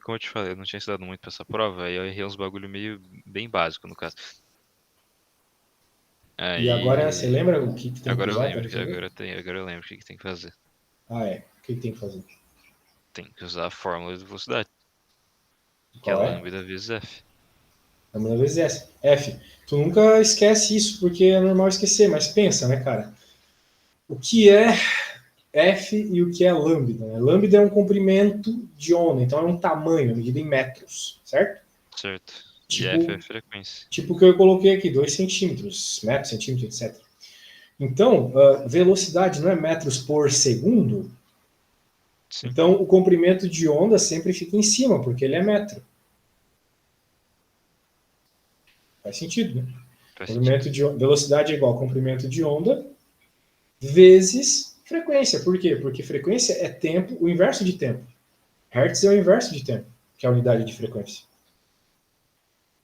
como eu te falei, eu não tinha estudado muito pra essa prova, aí eu errei uns bagulho meio bem básico no caso. E agora você Aí. lembra o que tem que Agora eu usar para lembro, resolver? agora eu lembro o que tem que fazer. Ah, é. O que tem que fazer? Tem que usar a fórmula de velocidade, que é Qual é? lambda vezes F. Lambda vezes S. F. Tu nunca esquece isso, porque é normal esquecer, mas pensa, né, cara? O que é F e o que é lambda? Né? Lambda é um comprimento de onda, então é um tamanho, medido em metros, certo? Certo. E F é Tipo, a frequência. tipo o que eu coloquei aqui, 2 centímetros, metros, centímetros, etc. Então, velocidade não é metros por segundo, Sim, então o comprimento de onda sempre fica em cima, porque ele é metro. Faz sentido, né? faz sentido. Comprimento de velocidade é igual a comprimento de onda vezes frequência. Por quê? Porque frequência é tempo, o inverso de tempo. Hertz é o inverso de tempo, que é a unidade de frequência.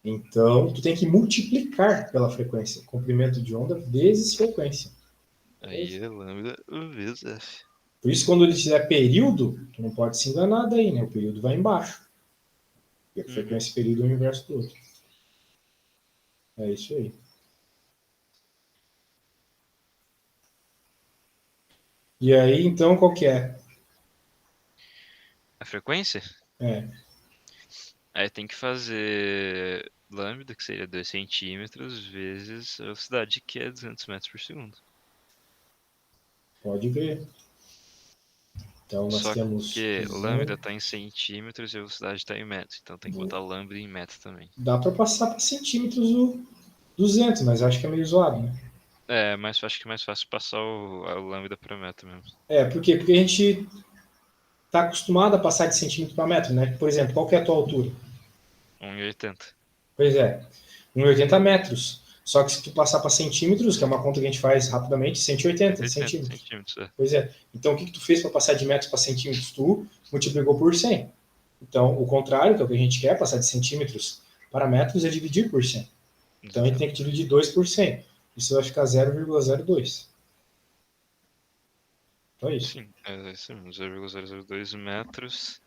Então, tu tem que multiplicar pela frequência. Comprimento de onda vezes frequência. É Aí isso. é lambda vezes F. Por isso, quando ele tiver período, tu não pode se enganar daí, né? O período vai embaixo. E a Uhum. frequência e período é o inverso do outro. É isso aí. E aí, então, qual que é? A frequência? É, Aí tem que fazer lambda, que seria 2 centímetros, vezes a velocidade, que é 200 metros por segundo. pode ver. Então, nós Só temos que lambda 200. está em centímetros e a velocidade está em metros. Então tem que botar lambda em metros também. Dá para passar para centímetros o 200, mas acho que é meio zoado, né? É, mas acho que é mais fácil passar a lambda para metro mesmo. É, por quê? Porque a gente está acostumado a passar de centímetro para metro, né? Por exemplo, qual que é a tua altura? 1,80. Pois é, 1,80 metros. Só que se tu passar para centímetros, que é uma conta que a gente faz rapidamente, 180 180 centímetros. centímetros, é. Pois é. Então, o que tu fez para passar de metros para centímetros? Tu multiplicou por 100. Então, o contrário, que é o que a gente quer, passar de centímetros para metros, é dividir por 100. Então, a gente tem que Exatamente. dividir 2 por 100. Isso vai ficar 0,02. Então, é isso. Sim, é isso mesmo. 0,002 metros.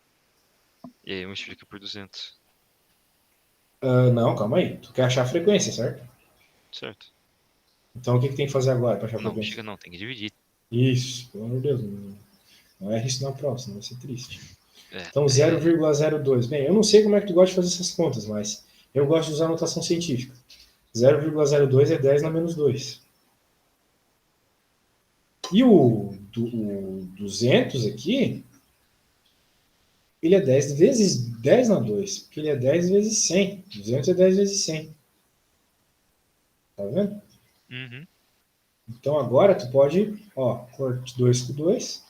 E aí multiplica por 200. Não, calma aí. Tu quer achar a frequência, certo? Certo? Então, o que tem que fazer agora para achar a Não, frequência? chega não, tem que dividir. Isso, pelo amor de Deus. Não erre isso na prova, senão vai ser triste. É, Então, 0,02. Bem, eu não sei como é que tu gosta de fazer essas contas, mas eu gosto de usar notação científica. 0,02 é 10 na menos 2. E o 200 aqui, ele é 10 vezes 10 na 2, porque ele é 10 vezes 100. 200 é 10 vezes 100. Tá vendo? uhum. Então agora tu pode, ó, corte 2 com 2,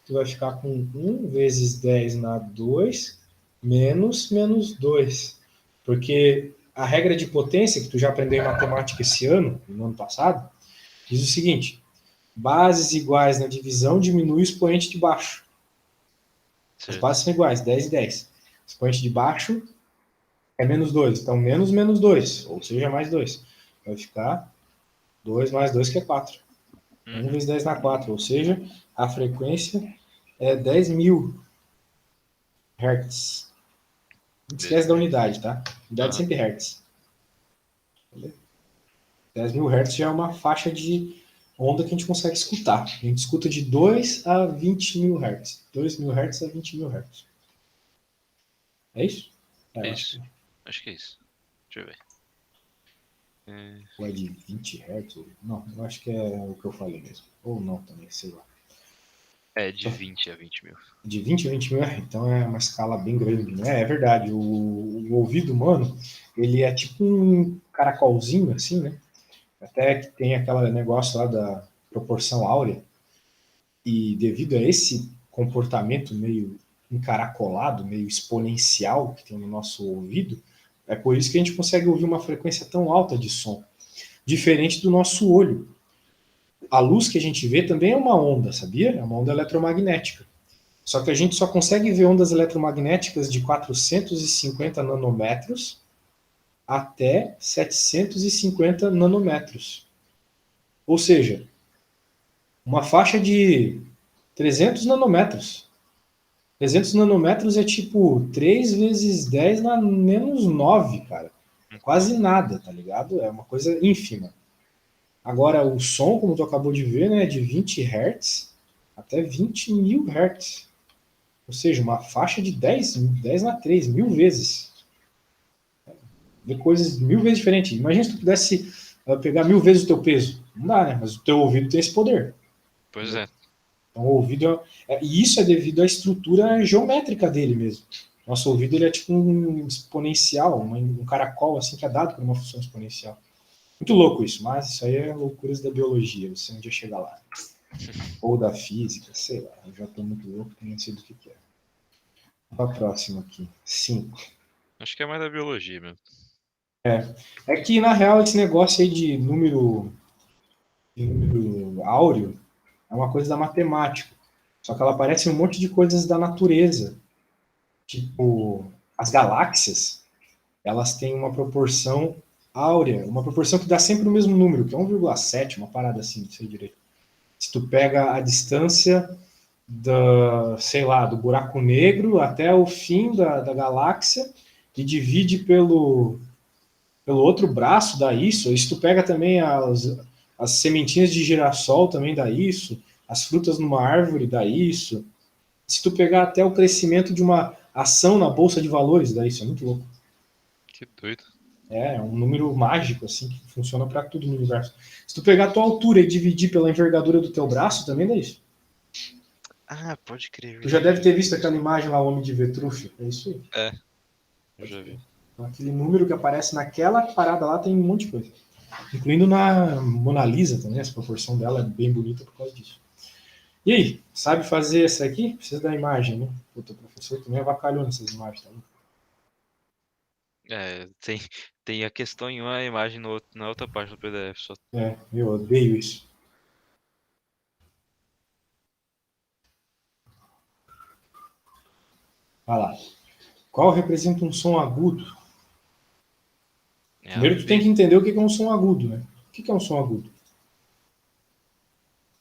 tu vai ficar com 1 vezes 10 na 2 menos 2. Porque a regra de potência, que tu já aprendeu em matemática esse ano, no ano passado, diz o seguinte: bases iguais na divisão diminui o expoente de baixo. As Certo. bases são iguais, 10 e 10. O expoente de baixo é menos 2. Então, menos 2, ou seja, mais 2. Vai ficar 2 mais 2, que é 4. 1 Uhum. vezes 10 na 4, ou seja, a frequência é 10.000 Hz. Não esquece da 10.000. unidade, tá? Unidade Aham. sempre Hz. 10.000 Hz já é uma faixa de onda que a gente consegue escutar. A gente escuta de 2 a 20.000 Hz. 2.000 Hz a 20.000 Hz. É isso? É Eu acho que isso. Acho que é isso. Deixa eu ver. É, ou é de 20 Hz. Não, eu acho que é o que eu falei mesmo. Ou não também, sei lá. é de 20 a 20.000. De 20 a 20.000, então é uma escala bem grande, né? É verdade, o ouvido humano, ele é tipo um caracolzinho, assim, né? Até que tem aquele negócio lá da proporção áurea, e devido a esse comportamento meio encaracolado, meio exponencial que tem no nosso ouvido, é por isso que a gente consegue ouvir uma frequência tão alta de som, diferente do nosso olho. A luz que a gente vê também é uma onda, sabia? É uma onda eletromagnética. Só que a gente só consegue ver ondas eletromagnéticas de 450 nanômetros até 750 nanômetros. Ou seja, uma faixa de 300 nanômetros. 300 nanômetros é tipo 3 vezes 10 na menos 9, cara. É quase nada, tá ligado? É uma coisa ínfima. Agora, o som, como tu acabou de ver, né, é de 20 Hz até 20.000 Hz. Ou seja, uma faixa de 10 na 3, 1.000 vezes. Ver coisas 1.000 vezes diferentes. Imagina se tu pudesse pegar 1.000 vezes o teu peso. Não dá, né? Mas o teu ouvido tem esse poder. Pois Entendeu? é. Então, o ouvido e isso é devido à estrutura geométrica dele mesmo. Nosso ouvido ele é tipo um exponencial, um caracol assim que é dado por uma função exponencial. Muito louco isso, mas isso aí é loucuras da biologia. Você um dia chega lá. Ou da física, sei lá. Eu já estou muito louco, nem sei do que é. Para a próxima aqui. 5. Acho que é mais da biologia mesmo. É que, na real, esse negócio aí de número áureo é uma coisa da matemática. Só que ela aparece em um monte de coisas da natureza. Tipo, as galáxias, elas têm uma proporção áurea, uma proporção que dá sempre o mesmo número, que é 1,7, uma parada assim, não sei direito. Se tu pega a distância sei lá, do buraco negro até o fim da galáxia e divide pelo outro braço, dá isso. Isso tu pega também as sementinhas de girassol, também dá isso. As frutas numa árvore, dá isso. Se tu pegar até o crescimento de uma ação na bolsa de valores, dá isso. É muito louco. Que doido. É um número mágico, assim, que funciona para tudo no universo. Se tu pegar a tua altura e dividir pela envergadura do teu braço, também dá isso. Ah, pode crer, é Tu já verdade. deve ter visto aquela imagem lá, o Homem de Vetrúcio. É isso aí. É, eu Pode já crer. vi. Então, aquele número que aparece naquela parada lá tem um monte de coisa. Incluindo na Mona Lisa também, essa proporção dela é bem bonita por causa disso. E aí, sabe fazer essa aqui? Precisa da imagem, né? O teu professor também avacalhou nessas imagens, tá? É, tem a questão em uma imagem na outra parte do PDF só. É, eu odeio isso. Vai lá. Qual representa um som agudo? É a Primeiro tu tem B. que entender o que é um som agudo, né? O que é um som agudo?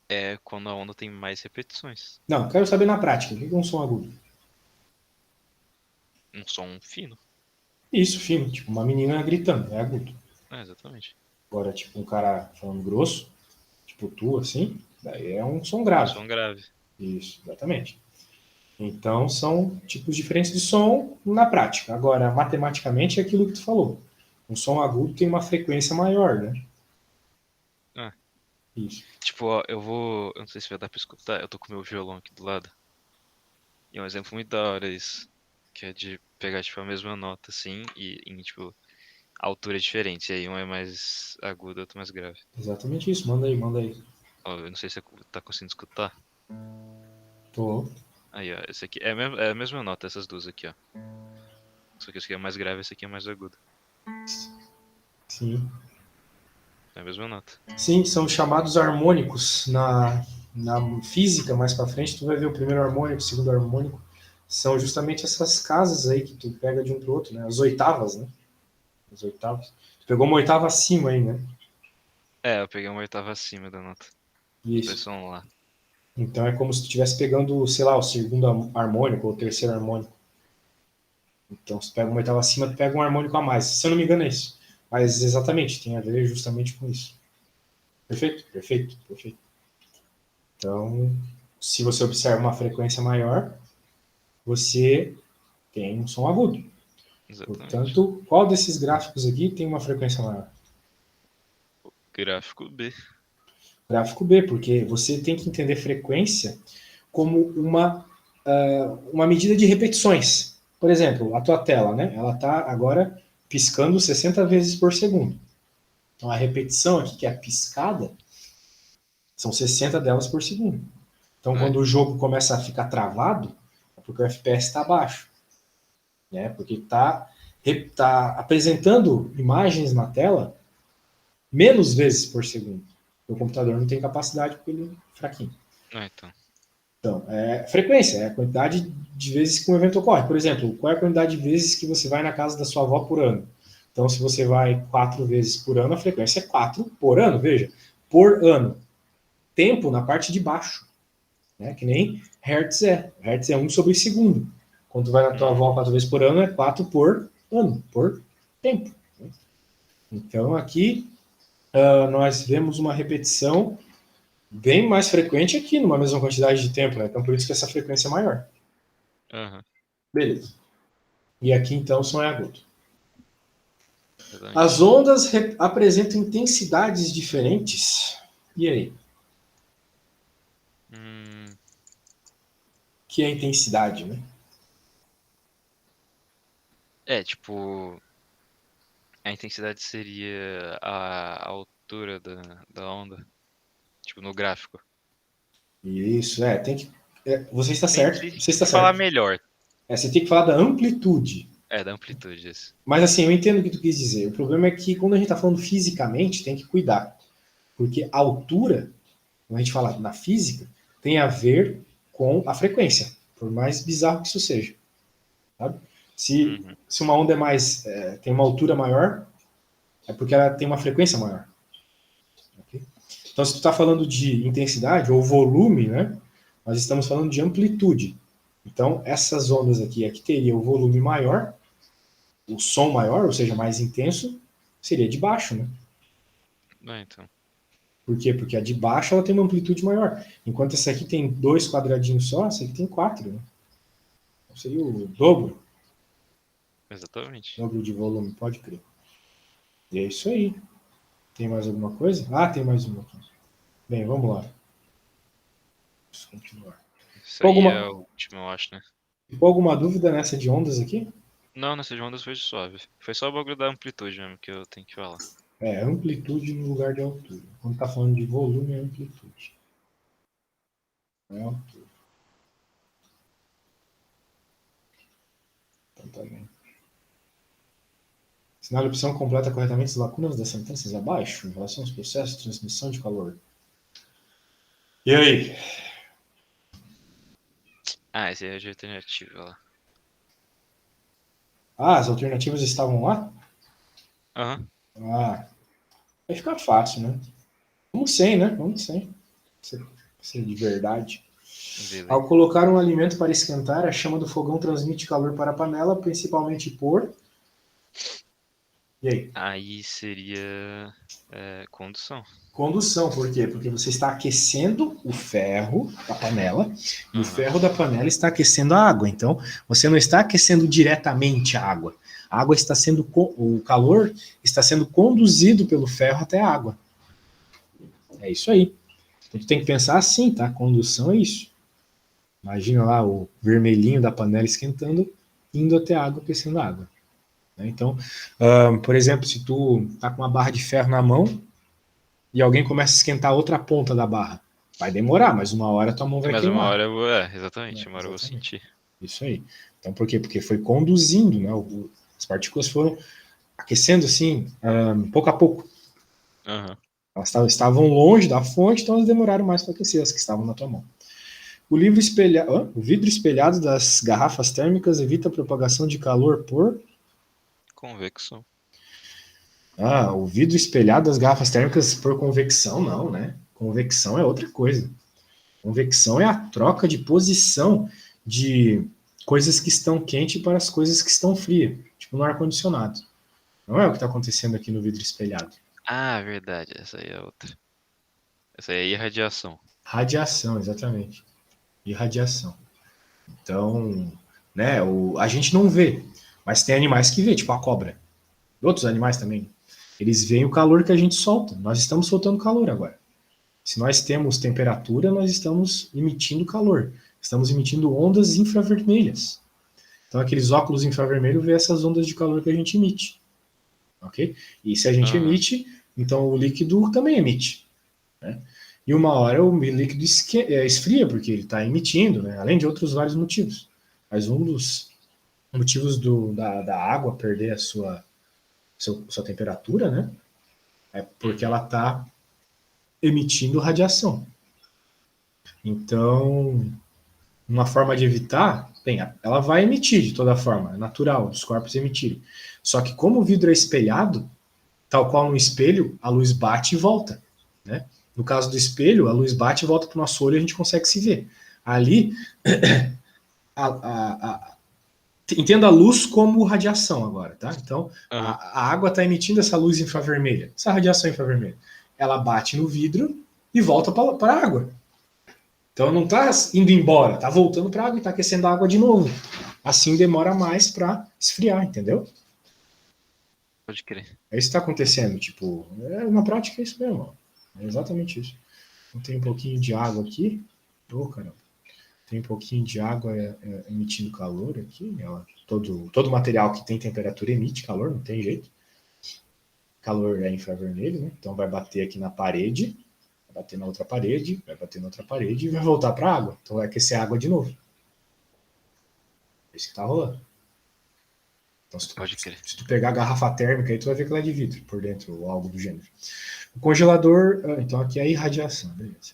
É quando a onda tem mais repetições. Não, quero saber na prática. O que é um som agudo? Um som fino. Isso, fino. Tipo, uma menina gritando, é agudo. É, exatamente. Agora, tipo, um cara falando grosso, tipo tu, assim, daí é um som É um grave. som grave. Isso, exatamente. Então, são tipos diferentes de som na prática. Agora, matematicamente, é aquilo que tu falou. Um som agudo tem uma frequência maior, né? Ah, Isso. tipo, ó, eu vou. Eu não sei se vai dar pra escutar. Eu tô com o meu violão aqui do lado. E é um exemplo muito da hora isso. Que é de pegar, tipo, a mesma nota, assim, e em, tipo, altura diferente. E aí um é mais agudo, outro mais grave. Exatamente isso. Manda aí, manda aí. Ó, eu não sei se você tá conseguindo escutar. Tô. Aí, ó, esse aqui é a mesma nota, essas duas aqui, ó. Só que esse aqui é mais grave, esse aqui é mais agudo. Sim. É a mesma nota. Sim, são chamados harmônicos. Na física, mais para frente, tu vai ver o primeiro harmônico, o segundo harmônico. São justamente essas casas aí que tu pega de um pro outro, né? As oitavas, né? As oitavas. Tu pegou uma oitava acima aí, né? É, eu peguei uma oitava acima da nota. Os dois Isso. são lá. Então é como se tu estivesse pegando, sei lá, o segundo harmônico ou o terceiro harmônico. Então, se tu pega uma oitava acima, tu pega um harmônico a mais. Se eu não me engano, é isso. Mas exatamente, tem a ver justamente com isso. Perfeito? Perfeito, perfeito. Então, se você observa uma frequência maior, você tem um som agudo. Exatamente. Portanto, qual desses gráficos aqui tem uma frequência maior? Gráfico B. Gráfico B, porque você tem que entender frequência como uma medida de repetições. Por exemplo, a tua tela, né? Ela está agora piscando 60 vezes por segundo. Então, a repetição aqui, que é a piscada, são 60 delas por segundo. Então, É. quando o jogo começa a ficar travado, é porque o FPS está baixo. Né? Porque tá apresentando imagens na tela menos vezes por segundo. O computador não tem capacidade porque ele é fraquinho. Então. Então, frequência, é a quantidade de vezes que um evento ocorre. Por exemplo, qual é a quantidade de vezes que você vai na casa da sua avó por ano? Então, se você vai 4 vezes por ano, a frequência é 4 por ano, veja, por ano. Tempo na parte de baixo, né? Que nem Hertz é. Hertz é 1 sobre segundo. Quando tu vai na tua avó 4 vezes por ano, é 4 por ano, por tempo. Então, aqui nós vemos uma repetição bem mais frequente aqui, numa mesma quantidade de tempo, né? Então, por isso que essa frequência é maior. Aham. Beleza. E aqui, então, o som é agudo. As Exatamente. ondas apresentam intensidades diferentes. E aí? Hum, Que é a intensidade, né? tipo, a intensidade seria a altura da onda. Tipo, no gráfico. Isso, tem que. Você está Tem certo, que você está falar certo. melhor. Você tem que falar da amplitude. É, da amplitude, isso. Mas assim, eu entendo o que tu quis dizer. O problema é que quando a gente está falando fisicamente, tem que cuidar. Porque a altura, quando a gente fala na física, tem a ver com a frequência. Por mais bizarro que isso seja. Sabe? Se, Uhum. se uma onda tem uma altura maior, é porque ela tem uma frequência maior. Okay? Então, se tu está falando de intensidade ou volume, né, nós estamos falando de amplitude. Então, essas ondas aqui, que teria o volume maior, o som maior, ou seja, mais intenso, seria de baixo, né? Então. Por quê? Porque a de baixo ela tem uma amplitude maior. Enquanto essa aqui tem 2 quadradinhos só, essa aqui tem 4. Né? Então seria o Exatamente. dobro de volume, pode crer. E é isso aí. Tem mais alguma coisa? Ah, tem mais uma aqui. Bem, vamos lá. Vamos continuar. Isso Ficou aí é alguma, o último, eu acho, né? ficou alguma dúvida nessa de ondas aqui? Não, nessa de ondas foi suave. Foi só o bagulho da amplitude mesmo que eu tenho que falar. Amplitude no lugar de altura. Quando tá falando de volume, é amplitude. Não é altura. Então tá bem. Sinal de opção completa corretamente as lacunas das sentenças abaixo, em relação aos processos de transmissão de calor. E aí? Ah, esse aí é de alternativa lá. Ah, as alternativas estavam lá? Aham. Ah, vai ficar fácil, né? Vamos sem, né? Vamos sem. Ser de verdade. Beleza. Ao colocar um alimento para esquentar, a chama do fogão transmite calor para a panela, principalmente por. E aí? Aí seria condução. Condução, por quê? Porque você está aquecendo o ferro da panela e o Aham. ferro da panela está aquecendo a água. Então, você não está aquecendo diretamente a água. A água está sendo. O calor está sendo conduzido pelo ferro até a água. É isso aí. Então, tu tem que pensar assim, tá? Condução é isso. Imagina lá o vermelhinho da panela esquentando, indo até a água, aquecendo a água. Então, por exemplo, se tu tá com uma barra de ferro na mão e alguém começa a esquentar a outra ponta da barra, vai demorar, mas uma hora tua mão vai Mas uma queimar. hora eu vou. Exatamente, uma hora eu vou Exatamente. sentir. Isso aí. Então, por quê? Porque foi conduzindo, né? As partículas foram aquecendo assim, pouco a pouco. Aham. Elas estavam longe da fonte, então elas demoraram mais para aquecer, as que estavam na tua mão. O vidro espelhado das garrafas térmicas evita a propagação de calor por. Convecção. O vidro espelhado das garrafas térmicas por convecção, não, né? Convecção é outra coisa. Convecção é a troca de posição de coisas que estão quentes para as coisas que estão frias, tipo no ar-condicionado. Não é o que está acontecendo aqui no vidro espelhado. Ah, verdade. Essa aí é outra. Essa aí é irradiação. Radiação, exatamente. Irradiação. Então, né, a gente não vê, mas tem animais que vê, tipo a cobra. Outros animais também. Eles veem o calor que a gente solta. Nós estamos soltando calor agora. Se nós temos temperatura, nós estamos emitindo calor. Estamos emitindo ondas infravermelhas. Então, aqueles óculos infravermelhos vê essas ondas de calor que a gente emite. Ok? E se a gente Aham. emite, então o líquido também emite. Né? E uma hora o líquido esfria, porque ele está emitindo, né? Além de outros vários motivos. Mas um dos motivos da água perder a sua temperatura, né? É porque Uhum. ela está emitindo radiação. Então, uma forma de evitar, bem, ela vai emitir de toda forma, é natural os corpos emitirem. Só que como o vidro é espelhado, tal qual no espelho, a luz bate e volta, né? No caso do espelho, a luz bate e volta para o nosso olho e a gente consegue se ver. Ali, a, a, a, entenda a luz como radiação agora, tá? Então, Aham. a água está emitindo essa luz infravermelha, essa radiação infravermelha. Ela bate no vidro e volta para a água. Então não está indo embora, está voltando para a água e está aquecendo a água de novo. Assim demora mais para esfriar, entendeu? Pode crer. É isso que está acontecendo. Tipo, na prática é isso mesmo. É exatamente isso. Então, tem um pouquinho de água aqui. Caramba. Tem um pouquinho de água emitindo calor aqui. Todo material que tem temperatura emite calor, não tem jeito. Calor é infravermelho, né? Então vai bater aqui na parede, vai bater na outra parede, vai bater na outra parede e vai voltar para a água. Então vai aquecer a água de novo. É isso que está rolando. Então, Pode crer. se tu pegar a garrafa térmica aí, tu vai ver que ela é de vidro por dentro, ou algo do gênero. O congelador, então aqui é a irradiação, beleza.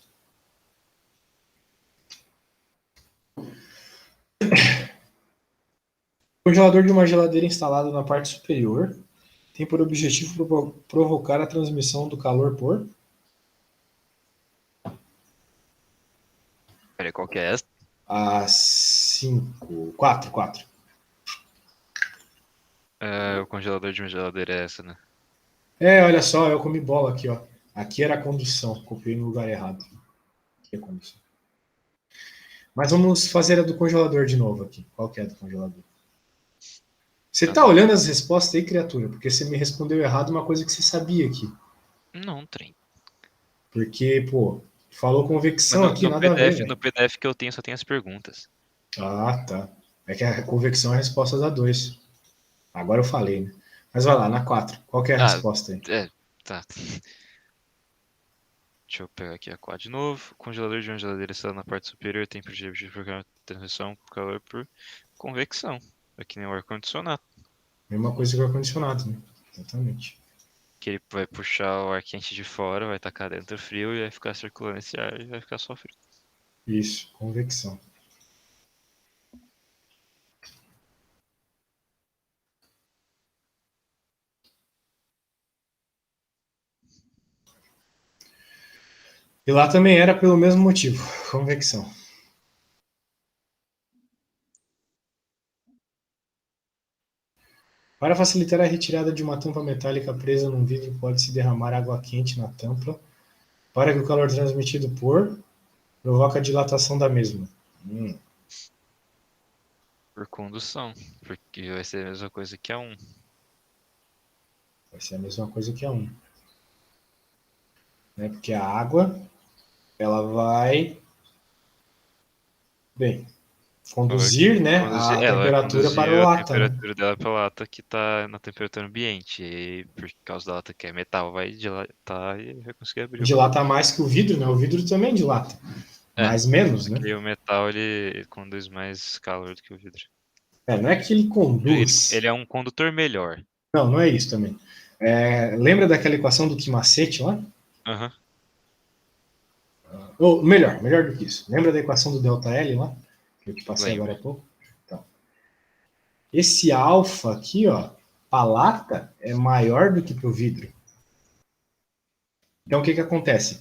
O congelador de uma geladeira instalado na parte superior tem por objetivo provocar a transmissão do calor por. Peraí, qual que é essa? A 5. 4. O congelador de uma geladeira é essa, né? Olha só, eu comi bola aqui, ó. Aqui era a condução, copiei no lugar errado. Aqui é a condução. Mas vamos fazer a do congelador de novo aqui. Qual que é a do congelador? Você Tá tá bom. olhando as respostas aí, criatura? Porque você me respondeu errado uma coisa que você sabia aqui. Não, trem. Porque, pô, falou Mas convecção no, aqui, no nada a ver, PDF, no velho. PDF que eu tenho, só tem as perguntas. Ah, tá. É que a convecção é a resposta da 2. Agora eu falei, né? Mas vai lá, na 4. Qual que é a Ah, resposta aí? tá. Deixa eu pegar aqui a quad de novo. O congelador de uma geladeira está na parte superior tem por objetivo de programar transmissão por calor por convecção. É que nem o ar-condicionado. Mesma coisa que o ar-condicionado, né? Exatamente. Que ele vai puxar o ar quente de fora, vai tacar dentro frio e vai ficar circulando esse ar e vai ficar só frio. Isso, convecção. E lá também era pelo mesmo motivo, convecção. Para facilitar a retirada de uma tampa metálica presa num vidro, pode-se derramar água quente na tampa para que o calor transmitido provoque a dilatação da mesma. Por condução. Porque vai ser a mesma coisa que a 1. Vai ser a mesma coisa que a 1. Né? Porque a água, ela vai, bem, conduzir, né, a Ela vai temperatura para o conduzir a lata, né? temperatura dela pra lata que tá na temperatura ambiente. E por causa da lata que é metal, vai dilatar e vai conseguir abrir o bagulho. Dilata mais que o vidro, né? O vidro também dilata. É, mais menos, né? porque o metal ele conduz mais calor do que o vidro. Não é que ele Ele conduz. é um condutor melhor. Não, não é isso também. Lembra daquela equação do Kimacete lá? Aham, Ou melhor do que isso. Lembra da equação do ΔL lá? Que eu te passei agora lembro. há pouco? Então, esse alfa aqui, ó, para lata é maior do que para o vidro. Então, o que acontece?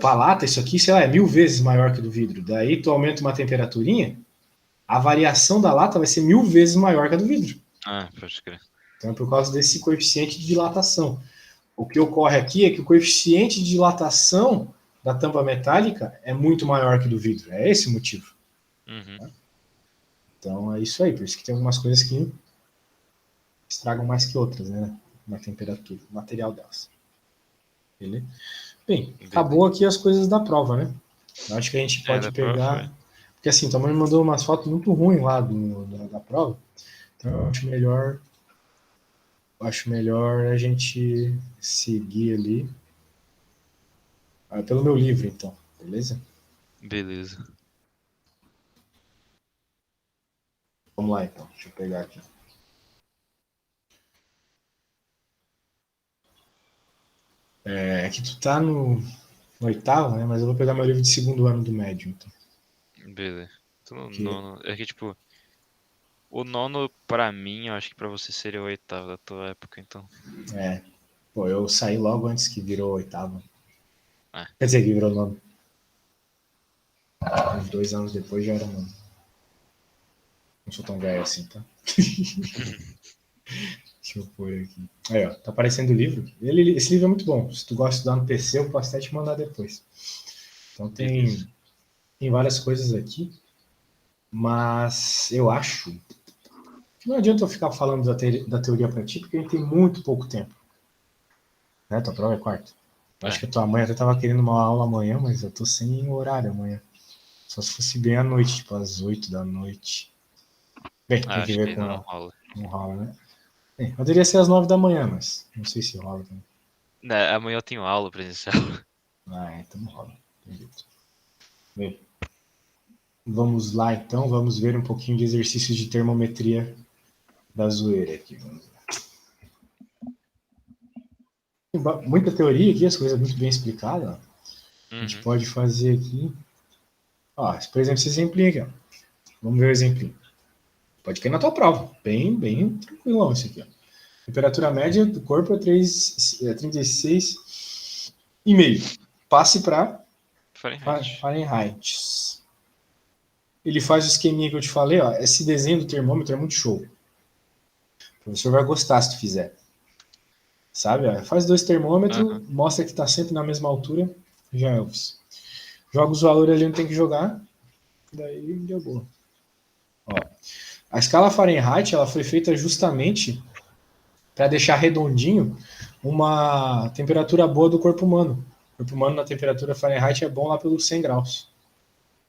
Para lata, isso aqui, sei lá, é 1000 vezes maior que do vidro. Daí, tu aumenta uma temperaturinha, a variação da lata vai ser 1000 vezes maior que a do vidro. Ah, pode crer. Então, é por causa desse coeficiente de dilatação. O que ocorre aqui é que o coeficiente de dilatação da tampa metálica é muito maior que do vidro. É esse o motivo. Uhum. Então, é isso aí. Por isso que tem algumas coisas que estragam mais que outras, né? Na temperatura, no material delas. Beleza? Bem, acabou aqui as coisas da prova, né? Eu acho que a gente pode Da prova foi. pegar. Porque assim, tua mãe me mandou umas fotos muito ruins lá da prova. Então eu acho melhor a gente seguir ali. Pelo meu livro, então, beleza? Beleza. Vamos lá então, deixa eu pegar aqui. Que tu tá no oitavo, né? Mas eu vou pegar meu livro de segundo ano do médio, então. Beleza. Tô no Que, nono. É que, tipo, o nono pra mim, eu acho que pra você seria o oitavo da tua época, então. pô, eu saí logo antes que virou oitavo. É. Quer dizer, que virou nono. Uns 2 anos depois já era nono. Não sou tão velho assim, tá? Deixa eu pôr aqui. Aí, ó, tá aparecendo o livro. Esse livro é muito bom. Se tu gosta de estudar no PC, eu posso até te mandar depois. Então Beleza. tem várias coisas aqui, mas eu acho que não adianta eu ficar falando da teoria para ti, porque a gente tem muito pouco tempo. Né? Tua prova é quarta. Eu acho É. que a tua mãe até tava querendo uma aula amanhã, mas eu tô sem horário amanhã. Só se fosse bem à noite, tipo às 8 da noite. Bem, tem que Acho que ver ainda com não a, rola. com rola, né? Poderia ser às 9 da manhã, mas não sei se rola também. Né, amanhã eu tenho aula presencial. Então não rola. Bem, vamos lá então, vamos ver um pouquinho de exercícios de termometria da zoeira aqui. Tem muita teoria aqui, as coisas muito bem explicadas. Ó. A gente Uhum. pode fazer aqui. Ó, por exemplo, esse exemplinho aqui. Ó. Vamos ver o exemplinho. Pode cair na tua prova. Bem tranquilão esse aqui. Ó. Temperatura média do corpo é 36,5. Passe para Fahrenheit. Fahrenheit. Ele faz o esqueminha que eu te falei. Ó. Esse desenho do termômetro é muito show. O professor vai gostar se tu fizer. Sabe? Ó, faz 2 termômetros, Aham. mostra que está sempre na mesma altura. Já é Elvis. Joga os valores ali onde tem que jogar. Daí deu boa. Ó, a escala Fahrenheit ela foi feita justamente para deixar redondinho uma temperatura boa do corpo humano. O corpo humano na temperatura Fahrenheit é bom lá pelos 100 graus.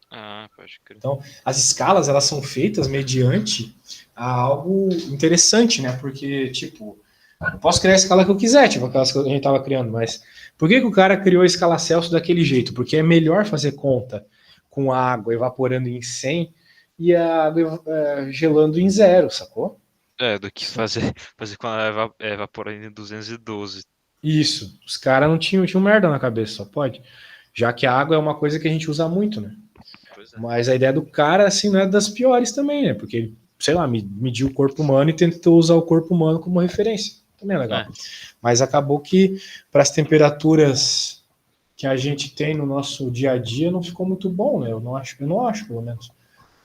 Ah, pode crer. Então, as escalas elas são feitas mediante algo interessante, né? Porque, tipo, eu posso criar a escala que eu quiser, tipo aquelas que a gente estava criando, mas por que o cara criou a escala Celsius daquele jeito? Porque é melhor fazer conta com a água evaporando em 100 e a água gelando em 0, sacou? Do que fazer com ela evaporando em 212. Isso. Os caras não tinham merda na cabeça, só pode. Já que a água é uma coisa que a gente usa muito, né? Pois é. Mas a ideia do cara, assim, não é das piores também, né? Porque ele, sei lá, mediu o corpo humano e tentou usar o corpo humano como referência. Também é legal. É. Mas acabou que, para as temperaturas que a gente tem no nosso dia a dia, não ficou muito bom, né? Eu não acho, pelo menos.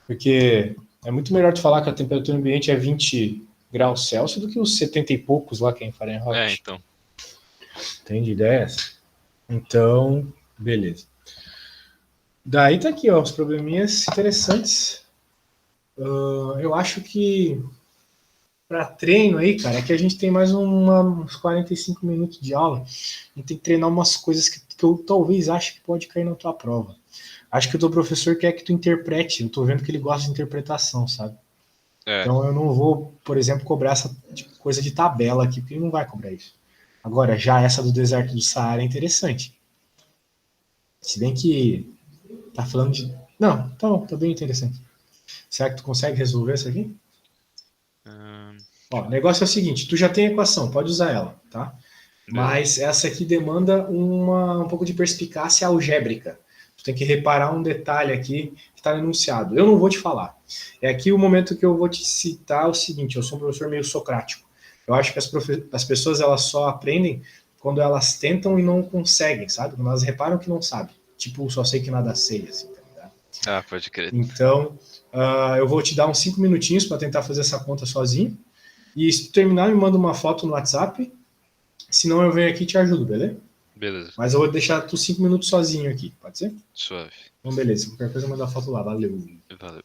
Porque é muito melhor tu falar que a temperatura ambiente é 20 graus Celsius do que os 70 e poucos lá que é em Fahrenheit. Então. Entende ideias? Então, beleza. Daí tá aqui, ó, os probleminhas interessantes. Eu acho que para treino aí, cara, é que a gente tem mais uns 45 minutos de aula. A gente tem que treinar umas coisas que eu talvez ache que pode cair na tua prova. Acho que o teu professor quer que tu interprete. Eu tô vendo que ele gosta de interpretação, sabe? Então eu não vou, por exemplo, cobrar essa coisa de tabela aqui, porque ele não vai cobrar isso. Agora, já essa do deserto do Saara é interessante. Se bem que Tá falando de. Não, tá bom, tá bem interessante. Será que tu consegue resolver isso aqui? Ó, Deixa o eu negócio é o seguinte: tu já tem a equação, pode usar ela, tá? Beleza. Mas essa aqui demanda um pouco de perspicácia algébrica. Tu tem que reparar um detalhe aqui que está no enunciado. Eu não vou te falar. É aqui o momento que eu vou te citar o seguinte: eu sou um professor meio socrático. Eu acho que as pessoas elas só aprendem quando elas tentam e não conseguem, sabe? Quando elas reparam que não sabem. Tipo, só sei que nada sei, assim, tá ligado? Ah, pode crer. Então, eu vou te dar uns 5 minutinhos para tentar fazer essa conta sozinho. E se tu terminar, me manda uma foto no WhatsApp. Senão eu venho aqui e te ajudo, beleza? Beleza. Mas eu vou deixar tu 5 minutos sozinho aqui, pode ser? Suave. Então, beleza. Qualquer coisa, manda a foto lá. Valeu. Valeu.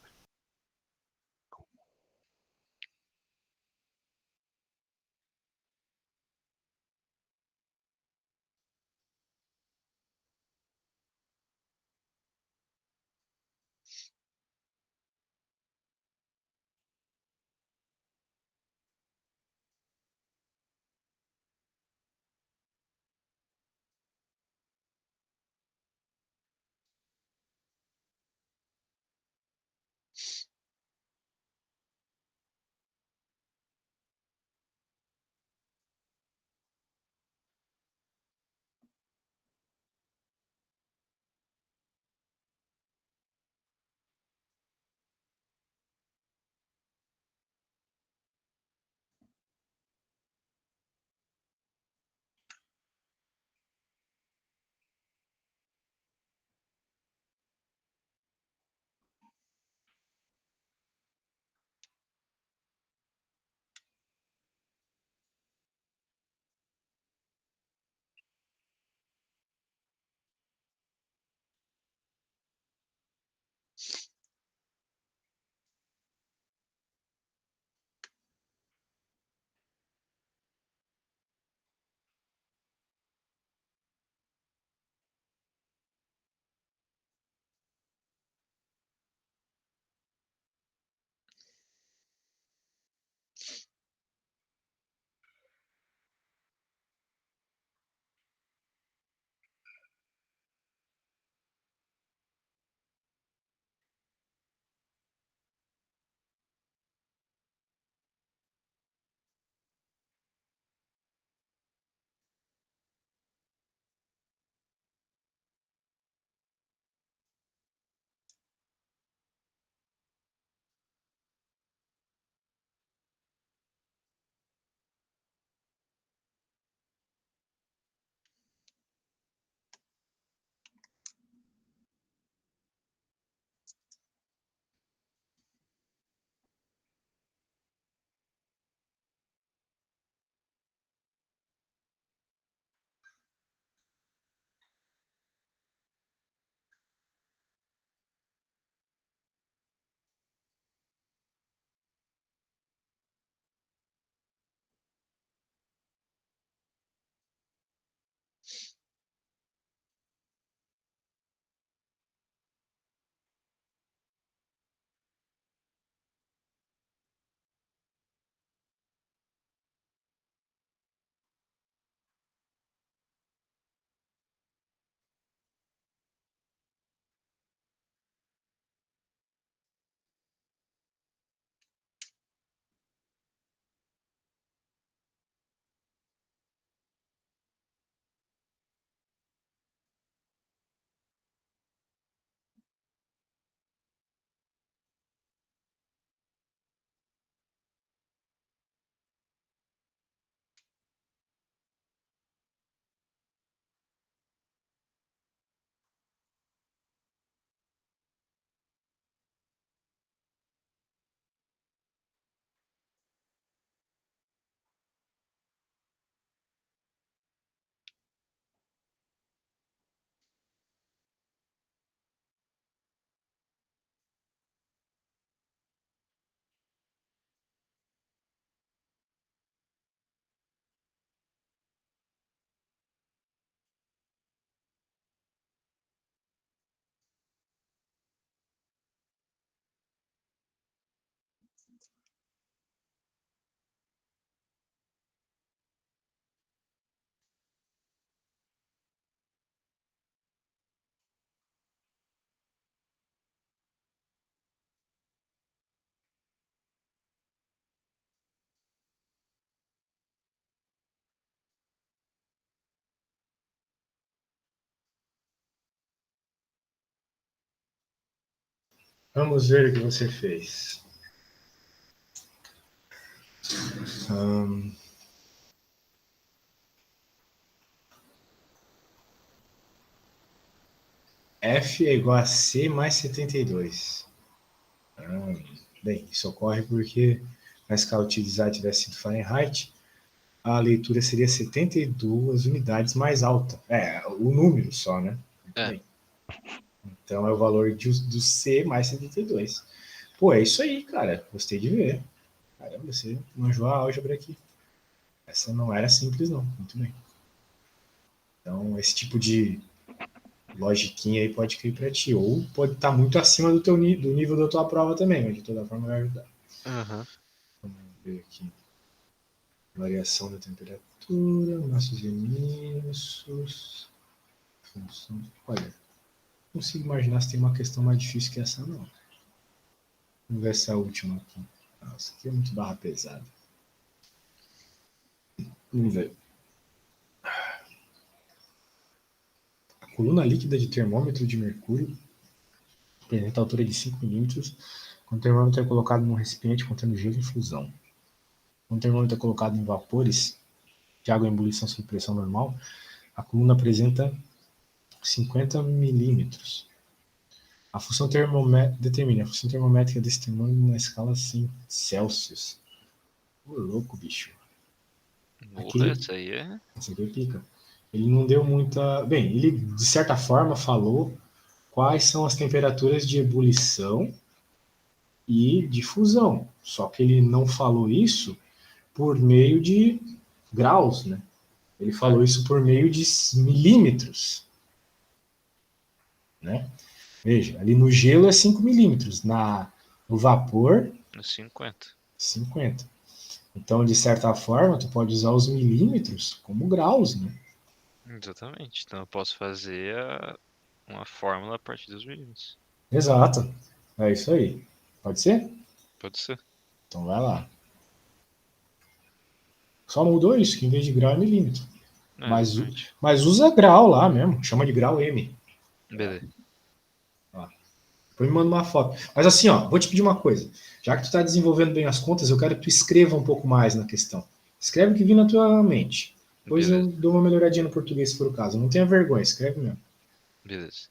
Vamos ver o que você fez. Hum, F é igual a C mais 72. Bem, isso ocorre porque na escala utilizada tivesse sido Fahrenheit, a leitura seria 72 unidades mais alta. É, o número só, né? Muito É. bem. Então é o valor do C mais 72. Pô, é isso aí, cara. Gostei de ver. Caramba, você manjou a álgebra aqui. Essa não era simples, não. Muito bem. Então, esse tipo de logiquinha aí pode cair para ti. Ou pode estar muito acima do do nível da tua prova também, mas de toda forma vai ajudar. Aham. Vamos ver aqui. Variação da temperatura, massos e minsos. Função. Olha, não consigo imaginar se tem uma questão mais difícil que essa, não. Vamos ver essa última aqui. Nossa, aqui é muito barra pesada. Vamos ver. A coluna líquida de termômetro de mercúrio apresenta altura de 5 milímetros, quando o termômetro é colocado num recipiente contendo gelo em fusão. Quando o termômetro é colocado em vapores de água em ebulição sob pressão normal, a coluna apresenta 50 milímetros. A função determina a função termométrica desse termômetro na escala Celsius. Ô, louco, bicho. Porra, Aqui, essa aí é. essa aqui pica. Ele não deu muita. Bem, ele de certa forma falou quais são as temperaturas de ebulição e de fusão. Só que ele não falou isso por meio de graus, né? Ele É, falou isso por meio de milímetros, né? Veja, ali no gelo é 5 milímetros, no vapor, no 50. 50. Então, de certa forma, tu pode usar os milímetros como graus, né? Exatamente. Então eu posso fazer uma fórmula a partir dos milímetros. Exato. É isso aí. Pode ser? Pode ser. Então vai lá. Só mudou isso, que em vez de grau é milímetro. É, Mas, exatamente. mas usa grau lá mesmo, chama de grau M. Beleza. Ó, depois me manda uma foto. Mas assim, ó, vou te pedir uma coisa. Já que tu está desenvolvendo bem as contas, eu quero que tu escreva um pouco mais na questão. Escreve o que vir na tua mente. Depois eu Beleza. dou uma melhoradinha no português, se for o caso. Não tenha vergonha, escreve mesmo. Beleza.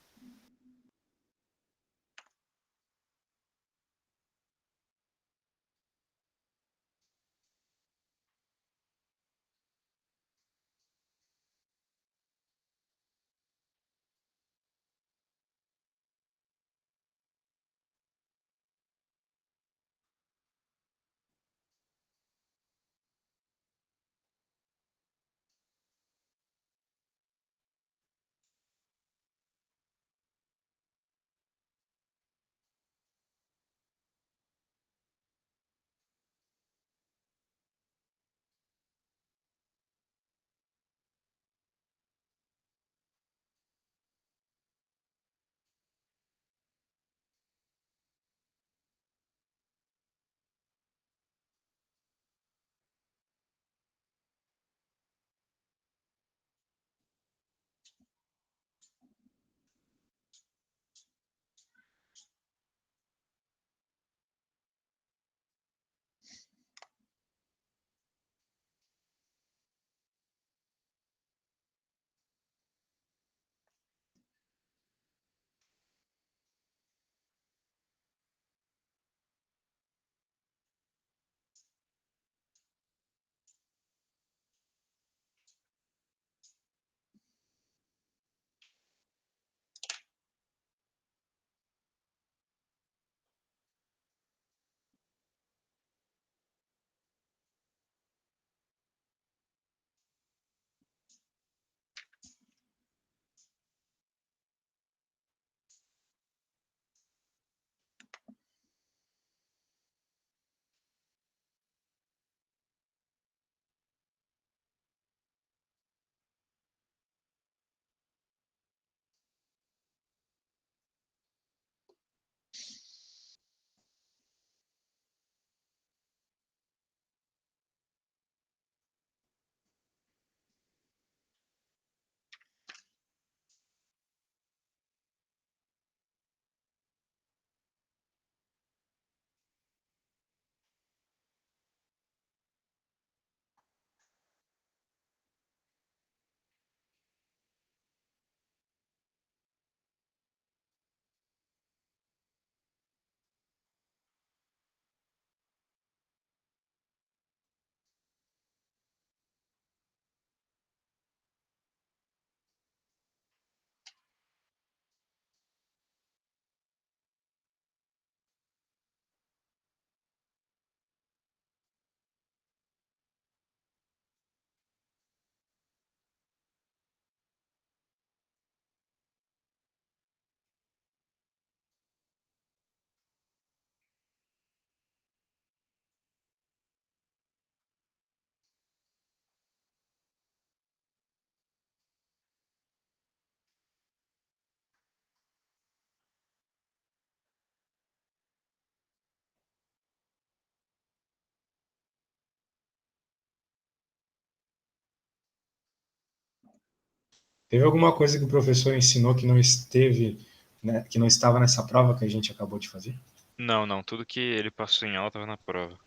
Teve alguma coisa que o professor ensinou que não esteve, né, que não estava nessa prova que a gente acabou de fazer? Não, não, tudo que ele passou em aula tava na prova.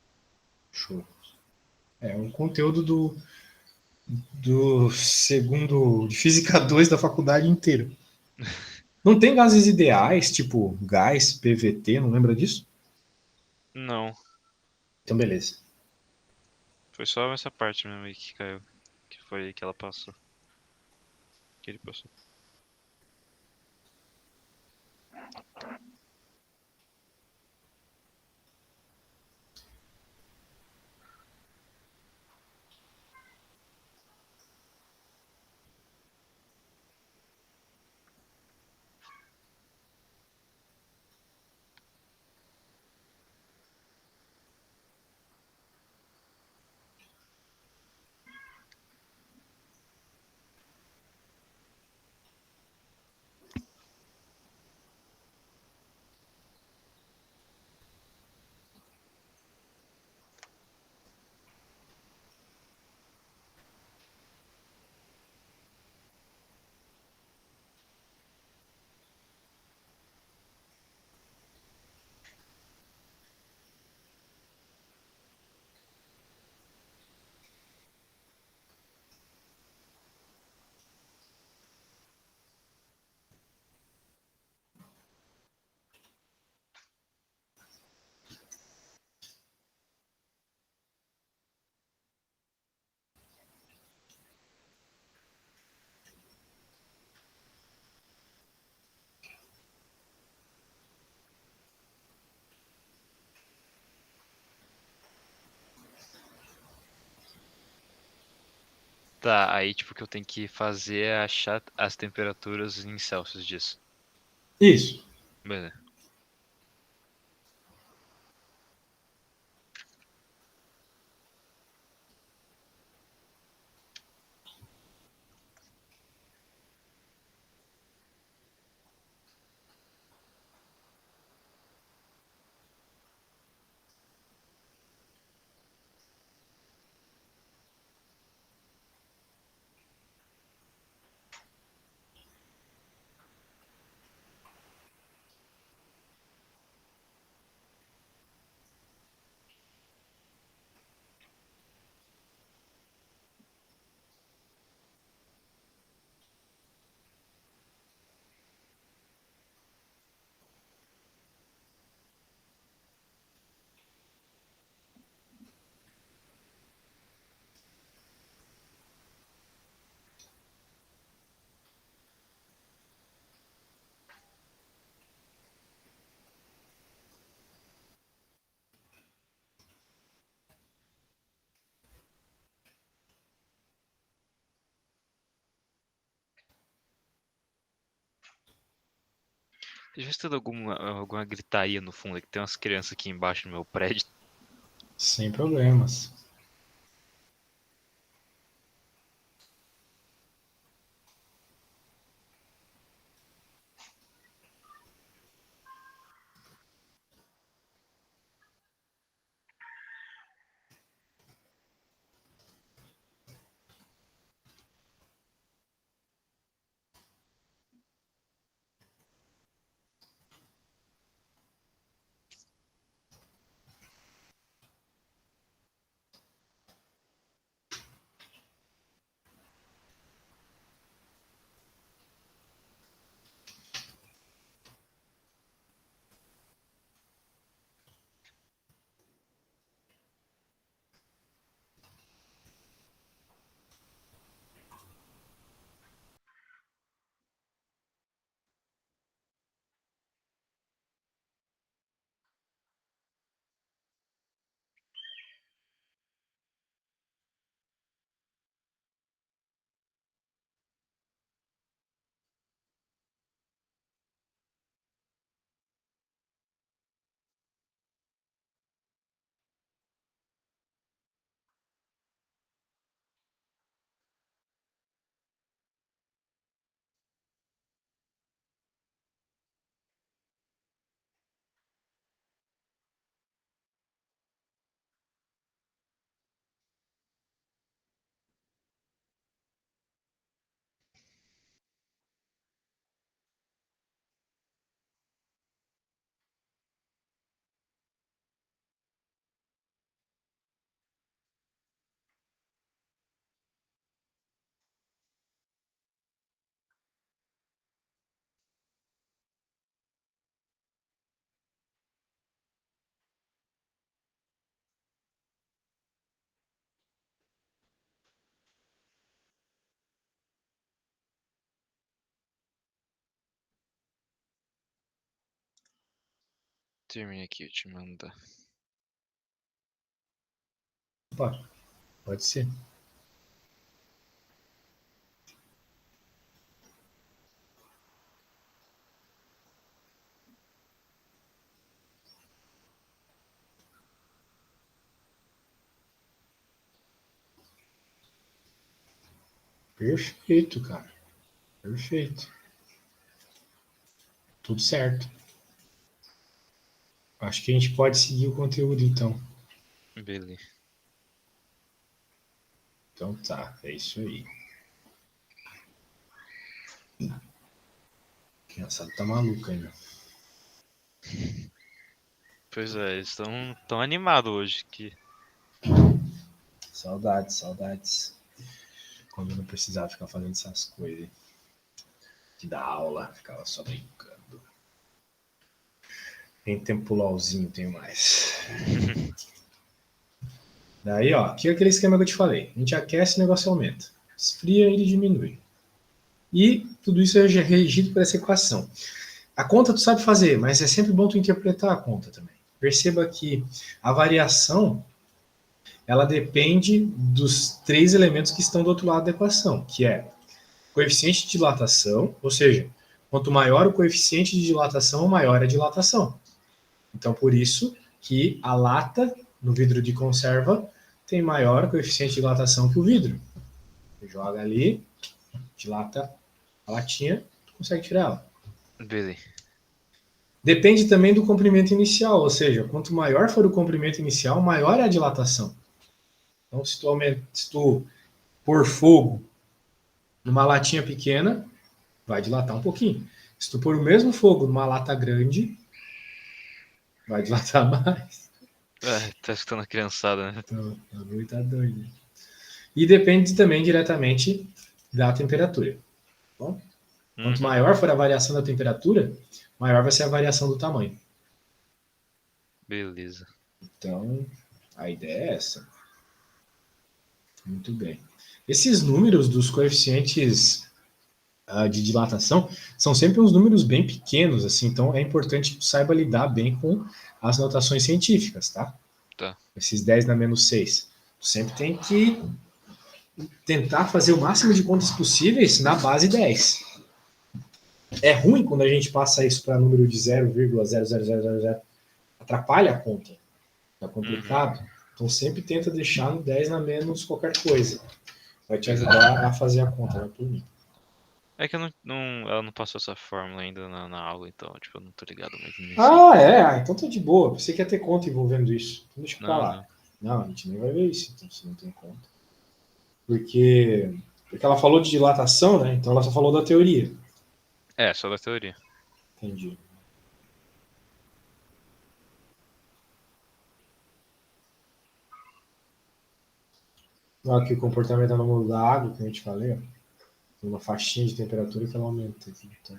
Show. É um conteúdo do segundo, de Física 2 da faculdade inteira. Não tem gases ideais, tipo gás, PVT, não lembra disso? Não, Então, beleza. foi só essa parte mesmo aí que caiu. Que foi aí que ela passou. Que ele passou. Tá, aí tipo o que eu tenho que fazer é achar as temperaturas em Celsius disso. Isso. Beleza. Já escutado alguma gritaria no fundo? É que tem umas crianças aqui embaixo no meu prédio. Sem problemas. Termine aqui, eu te mando. Opa, pode ser. Perfeito, cara. Perfeito. Tudo certo. Acho que a gente pode seguir o conteúdo, então. Beleza. Então tá, é isso aí. A criançada tá maluca ainda. Pois é, eles estão tão animados hoje que. Saudades, saudades. Quando eu não precisava ficar fazendo essas coisas. De dar aula, ficava só brincando. Nem tempo LOLzinho tenho mais. Daí, ó, aqui é aquele esquema que eu te falei. A gente aquece e o negócio aumenta. Esfria e ele diminui. E tudo isso é regido por essa equação. A conta tu sabe fazer, mas é sempre bom tu interpretar a conta também. Perceba que a variação ela depende dos três elementos que estão do outro lado da equação, que é coeficiente de dilatação, ou seja, quanto maior o coeficiente de dilatação, maior a dilatação. Então, por isso que a lata no vidro de conserva tem maior coeficiente de dilatação que o vidro. Você joga ali, dilata a latinha, tu consegue tirar ela. Beleza. Depende também do comprimento inicial, ou seja, quanto maior for o comprimento inicial, maior é a dilatação. Então, se tu pôr fogo numa latinha pequena, vai dilatar um pouquinho. Se tu pôr o mesmo fogo numa lata grande, vai dilatar mais. Ah, tá escutando a criançada, né? Então, a bagulho tá doido. E depende também diretamente da temperatura. Bom? Quanto maior for a variação da temperatura, maior vai ser a variação do tamanho. Beleza. Então, a ideia é essa. Muito bem. Esses números dos coeficientes de dilatação são sempre uns números bem pequenos, assim, então é importante que tu saiba lidar bem com as notações científicas, tá? Tá. Esses 10 na menos 6. Tu sempre tem que tentar fazer o máximo de contas possíveis na base 10. É ruim quando a gente passa isso para número de 0,00000. Atrapalha a conta. Tá complicado. Então sempre tenta deixar no 10 na menos qualquer coisa. Vai te ajudar a fazer a conta, vai por mim. É que ela não passou essa fórmula ainda na aula, então, tipo, eu não tô ligado muito nisso. Ah, é? Ah, então tá de boa. Você quer ter conta envolvendo isso. Então deixa pra lá. Não, a gente nem vai ver isso, então você não tem conta. Porque ela falou de dilatação, né? Então ela só falou da teoria. É, só da teoria. Entendi. Aqui o comportamento anômalo da água, que a gente falei, ó. Tem uma faixinha de temperatura que ela aumenta aqui. Então,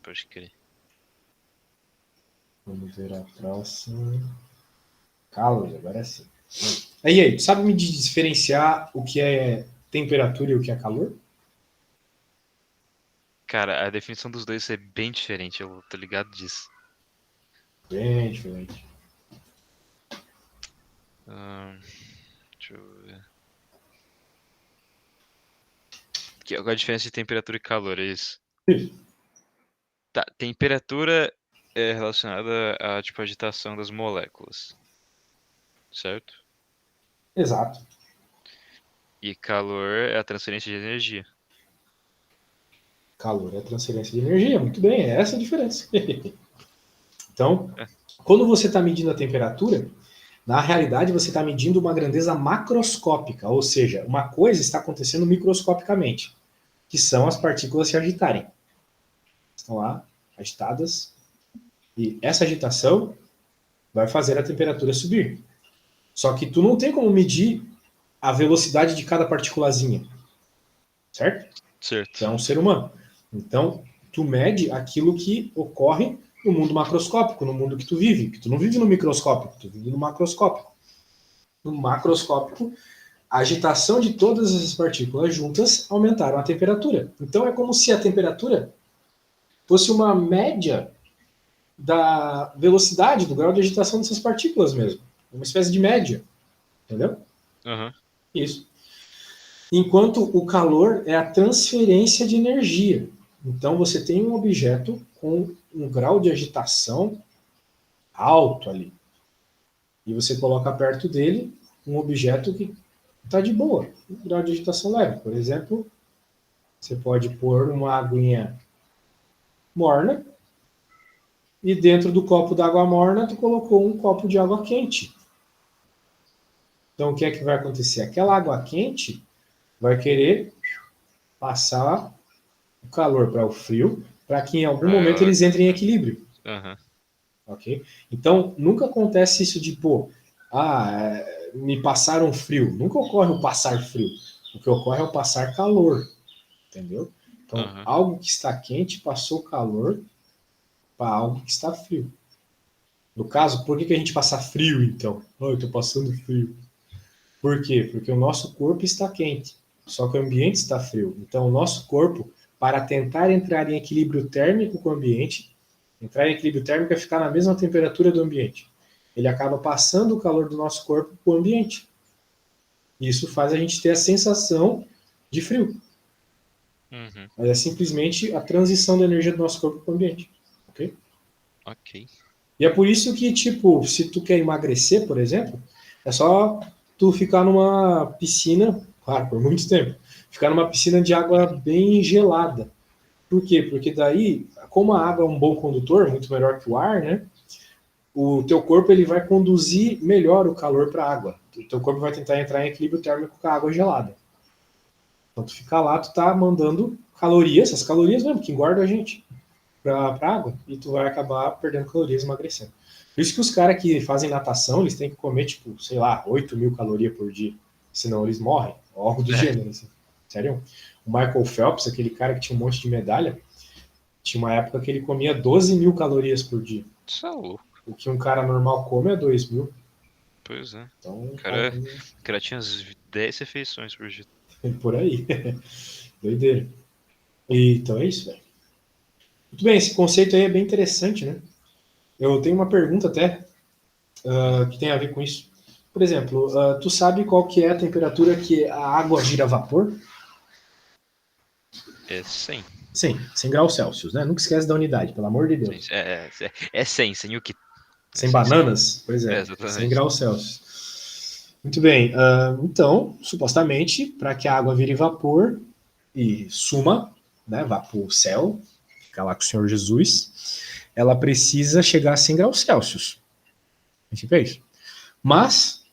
Pode crer. vamos ver a próxima. Calor, agora sim. Aí, tu sabe me diferenciar o que é temperatura e o que é calor? Cara, a definição dos dois é bem diferente, eu tô ligado disso. Bem diferente. Deixa eu ver. Qual a diferença de temperatura e calor? É isso? Tá, temperatura é relacionada à tipo, agitação das moléculas, certo? Exato. E calor é a transferência de energia. Calor é transferência de energia, muito bem, é essa a diferença. Então, É, quando você está medindo a temperatura, na realidade você está medindo uma grandeza macroscópica, ou seja, uma coisa está acontecendo microscopicamente, que são as partículas se agitarem. Estão lá, agitadas, e essa agitação vai fazer a temperatura subir. Só que tu não tem como medir a velocidade de cada partículazinha, certo? certo. Tu é um ser humano. Então, tu mede aquilo que ocorre no mundo macroscópico, no mundo que tu vive. Que tu não vive no microscópico, tu vive no macroscópico. No macroscópico, a agitação de todas essas partículas juntas aumentaram a temperatura. Então, é como se a temperatura fosse uma média da velocidade, do grau de agitação dessas partículas mesmo. Uma espécie de média. Entendeu? Aham. Isso. Enquanto o calor é a transferência de energia. Então você tem um objeto com um grau de agitação alto ali. E você coloca perto dele um objeto que está de boa, um grau de agitação leve. Por exemplo, você pode pôr uma aguinha morna e dentro do copo d'água morna tu colocou um copo de água quente. Então o que é que vai acontecer? Aquela água quente vai querer passar o calor para o frio, para que em algum momento eles entrem em equilíbrio. Aham. Ok? Então, nunca acontece isso de, pô, me passaram frio. Nunca ocorre o passar frio. O que ocorre é o passar calor. Entendeu? Então, Aham. algo que está quente passou calor para algo que está frio. No caso, por que a gente passa frio, então? Oh, eu estou passando frio. Por quê? Porque o nosso corpo está quente, só que o ambiente está frio. Então, o nosso corpo, para tentar entrar em equilíbrio térmico com o ambiente, entrar em equilíbrio térmico é ficar na mesma temperatura do ambiente. Ele acaba passando o calor do nosso corpo para o ambiente. Isso faz a gente ter a sensação de frio. Uhum. Mas é simplesmente a transição da energia do nosso corpo para o ambiente. Ok? Ok. E é por isso que, tipo, se tu quer emagrecer, por exemplo, é só tu ficar numa piscina, claro, por muito tempo, ficar numa piscina de água bem gelada. Por quê? Porque daí, como a água é um bom condutor, muito melhor que o ar, né? O teu corpo ele vai conduzir melhor o calor para a água. O teu corpo vai tentar entrar em equilíbrio térmico com a água gelada. Então tu fica lá, tu tá mandando calorias, essas calorias mesmo, que engordam a gente, para a água, e tu vai acabar perdendo calorias e emagrecendo. Por isso que os caras que fazem natação, eles têm que comer, tipo, sei lá, 8.000 calorias por dia. Senão eles morrem, ou algo do É. gênero. Assim. Sério? O Michael Phelps, aquele cara que tinha um monte de medalha, tinha uma época que ele comia 12.000 calorias por dia. Isso é louco. O que um cara normal come é 2.000. Pois é. Então, O o cara cara, come o cara tinha as 10 refeições por dia. por aí. Doideira. E, então é isso, velho. Muito bem, esse conceito aí é bem interessante, né? Eu tenho uma pergunta até que tem a ver com isso. Por exemplo, tu sabe qual que é a temperatura que a água vira vapor? É 100. Sim, 100 graus Celsius, né? Nunca esquece da unidade, pelo amor de Deus. É 100, sem o que. É 100 100, 100. bananas? Pois É, é, 100 exatamente. graus Celsius. Muito bem, então, supostamente, para que a água vire vapor e suma, né, vá para o céu, ficar lá com o Senhor Jesus, ela precisa chegar a 100 graus Celsius. A gente vê isso. Mas,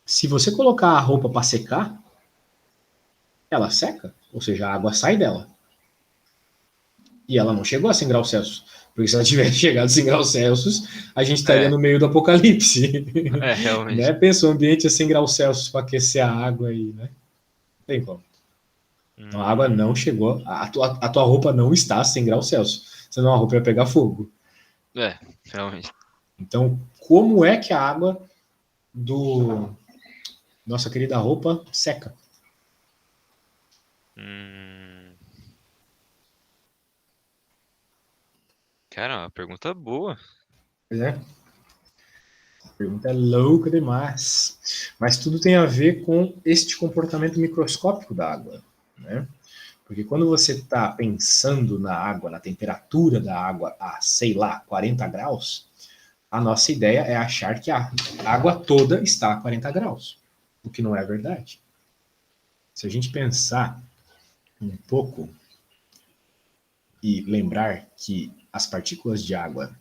se você colocar a roupa para secar, ela seca, ou seja, a água sai dela. E ela não chegou a 100 graus Celsius. Porque se ela tivesse chegado a 100 graus Celsius, a gente estaria É, no meio do apocalipse. realmente. né? Pensou, o ambiente a 100 graus Celsius para aquecer a água aí, né? Não tem como. Então a água não Hum, chegou, a tua roupa não está a 100 graus Celsius. Senão a roupa ia pegar fogo. é, realmente. Então, como é que a água do nossa querida roupa seca? Hum, cara, uma pergunta boa. Pois é, a pergunta é louca demais. Mas tudo tem a ver com este comportamento microscópico da água. Né? Porque quando você está pensando na água, na temperatura da água a, sei lá, 40 graus, a nossa ideia é achar que a água toda está a 40 graus, o que não é verdade. Se a gente pensar um pouco e lembrar que as partículas de água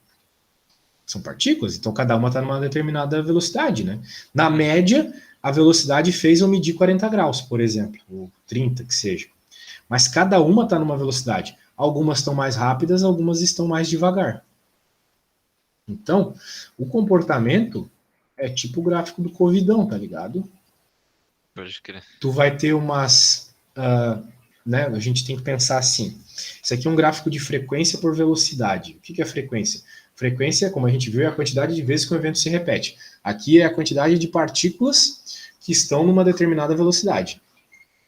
são partículas, então cada uma está numa determinada velocidade, né? Na Uhum. média, a velocidade fez eu medir 40 graus, por exemplo, ou 30 que seja. Mas cada uma está numa velocidade. Algumas estão mais rápidas, algumas estão mais devagar. Então, o comportamento é tipo o gráfico do Covidão, tá ligado? Pode crer. Tu vai ter umas. Né, a gente tem que pensar assim. Isso aqui é um gráfico de frequência por velocidade. O que é frequência? Frequência, como a gente viu, é a quantidade de vezes que o evento se repete. Aqui é a quantidade de partículas que estão numa determinada velocidade.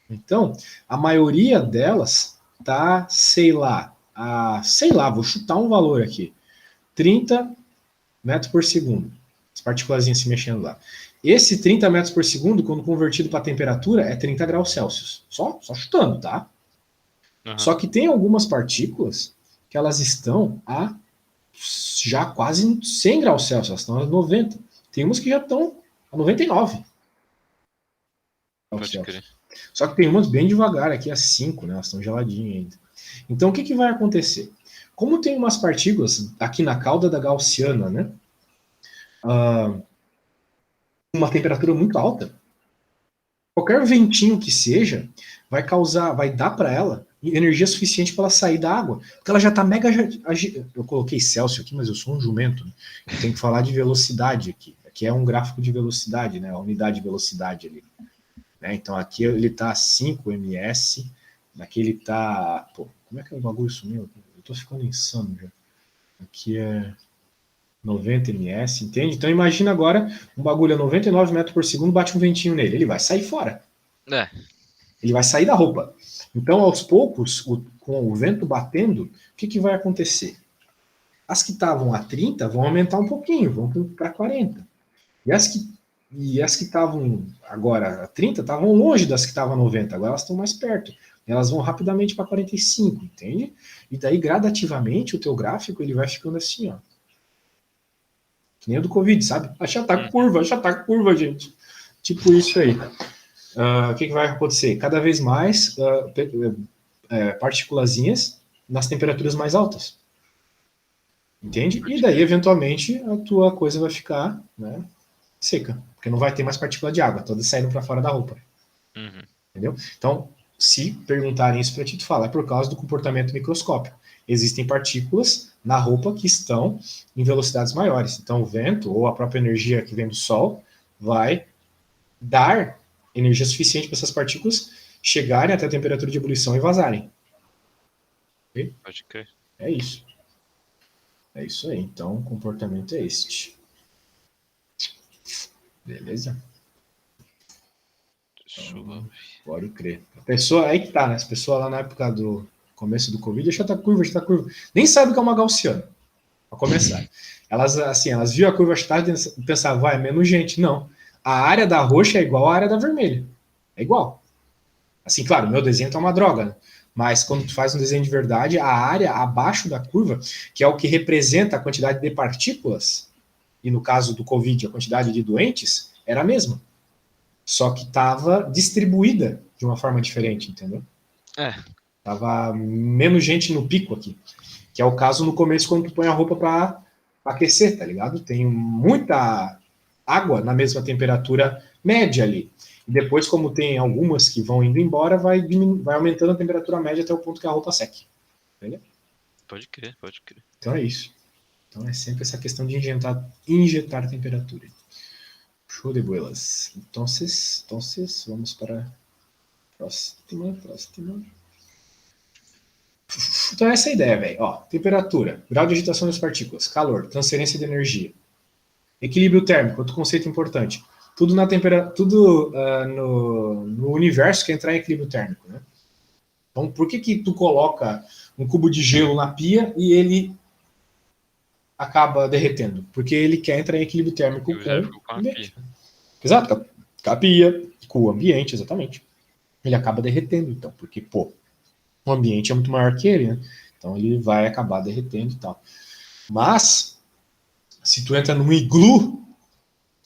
Então, a maioria delas tá, sei lá, vou chutar um valor aqui. 30 metros por segundo. As partículas se mexendo lá. Esse 30 metros por segundo, quando convertido para temperatura, é 30 graus Celsius. Só chutando, tá? Aham. Só que tem algumas partículas que elas estão a já quase 100 graus Celsius, elas estão a 90. Tem umas que já estão a 99 graus Pode Celsius. crer. Só que tem umas bem devagar, aqui a 5, né? Elas estão geladinhas ainda. Então, o que vai acontecer? Como tem umas partículas aqui na cauda da gaussiana, né? Uma temperatura muito alta, qualquer ventinho que seja vai dar para ela energia suficiente para ela sair da água, porque ela já está mega eu coloquei Celsius aqui, mas eu sou um jumento, né? Eu tenho que falar de velocidade aqui. Aqui é um gráfico de velocidade, né? A unidade de velocidade ali, né? Então aqui ele está a 5 ms, aqui ele está, pô, como é que é o bagulho sumiu? Eu tô ficando insano já. Aqui é 90 ms, entende? Então imagina agora um bagulho a 99 metros por segundo, bate um ventinho nele, ele vai sair fora. É. Ele vai sair da roupa. Então, aos poucos, com o vento batendo, o que vai acontecer? As que estavam a 30 vão aumentar um pouquinho, vão para 40. E as que estavam agora a 30 estavam longe das que estavam a 90, agora elas estão mais perto. Elas vão rapidamente para 45, entende? E daí, gradativamente, o teu gráfico ele vai ficando assim, ó. Que nem o do Covid, sabe? Achatar curva, gente. Tipo isso aí. O que vai acontecer? Cada vez mais partículazinhas nas temperaturas mais altas. Entende? E daí, eventualmente, a tua coisa vai ficar, né, seca. Porque não vai ter mais partícula de água, todas saindo para fora da roupa. Uhum. Entendeu? Então, se perguntarem isso para ti, tu fala, é por causa do comportamento microscópico. Existem partículas na roupa que estão em velocidades maiores. Então, o vento ou a própria energia que vem do sol vai dar energia suficiente para essas partículas chegarem até a temperatura de ebulição e vazarem. Okay? Pode crer. É isso. É isso aí. Então, o comportamento é este. Beleza? Então, pode crer. A pessoa, aí que tá, né? As pessoas lá na época do começo do Covid, já tá curva. Nem sabe o que é uma gaussiana. Pra começar. Elas viam a curva achatada e pensavam, vai, é menos gente. Não. A área da roxa é igual à área da vermelha. É igual. Assim, claro, meu desenho tá uma droga, né? Mas quando tu faz um desenho de verdade, a área abaixo da curva, que é o que representa a quantidade de partículas, e no caso do Covid, a quantidade de doentes, era a mesma. Só que estava distribuída de uma forma diferente, entendeu? Tava menos gente no pico aqui. Que é o caso no começo, quando tu põe a roupa para aquecer, tá ligado? Tem muita água na mesma temperatura média ali. E depois, como tem algumas que vão indo embora, vai aumentando a temperatura média até o ponto que a roupa seque. Entendeu? Pode crer. Então é isso. Então é sempre essa questão de injetar temperatura. Show de bolas. Então, vamos para a próxima. Então essa é a ideia, velho. Temperatura, grau de agitação das partículas, calor, transferência de energia. Equilíbrio térmico, outro conceito importante. Tudo na tudo no universo quer entrar em equilíbrio térmico, né? Então, por que tu coloca um cubo de gelo na pia e ele acaba derretendo? Porque ele quer entrar em equilíbrio térmico com o ambiente. Exato, com a pia, com o ambiente, exatamente. Ele acaba derretendo, então, porque, pô, o ambiente é muito maior que ele, né? Então ele vai acabar derretendo e tal. Mas, se tu entra num iglu,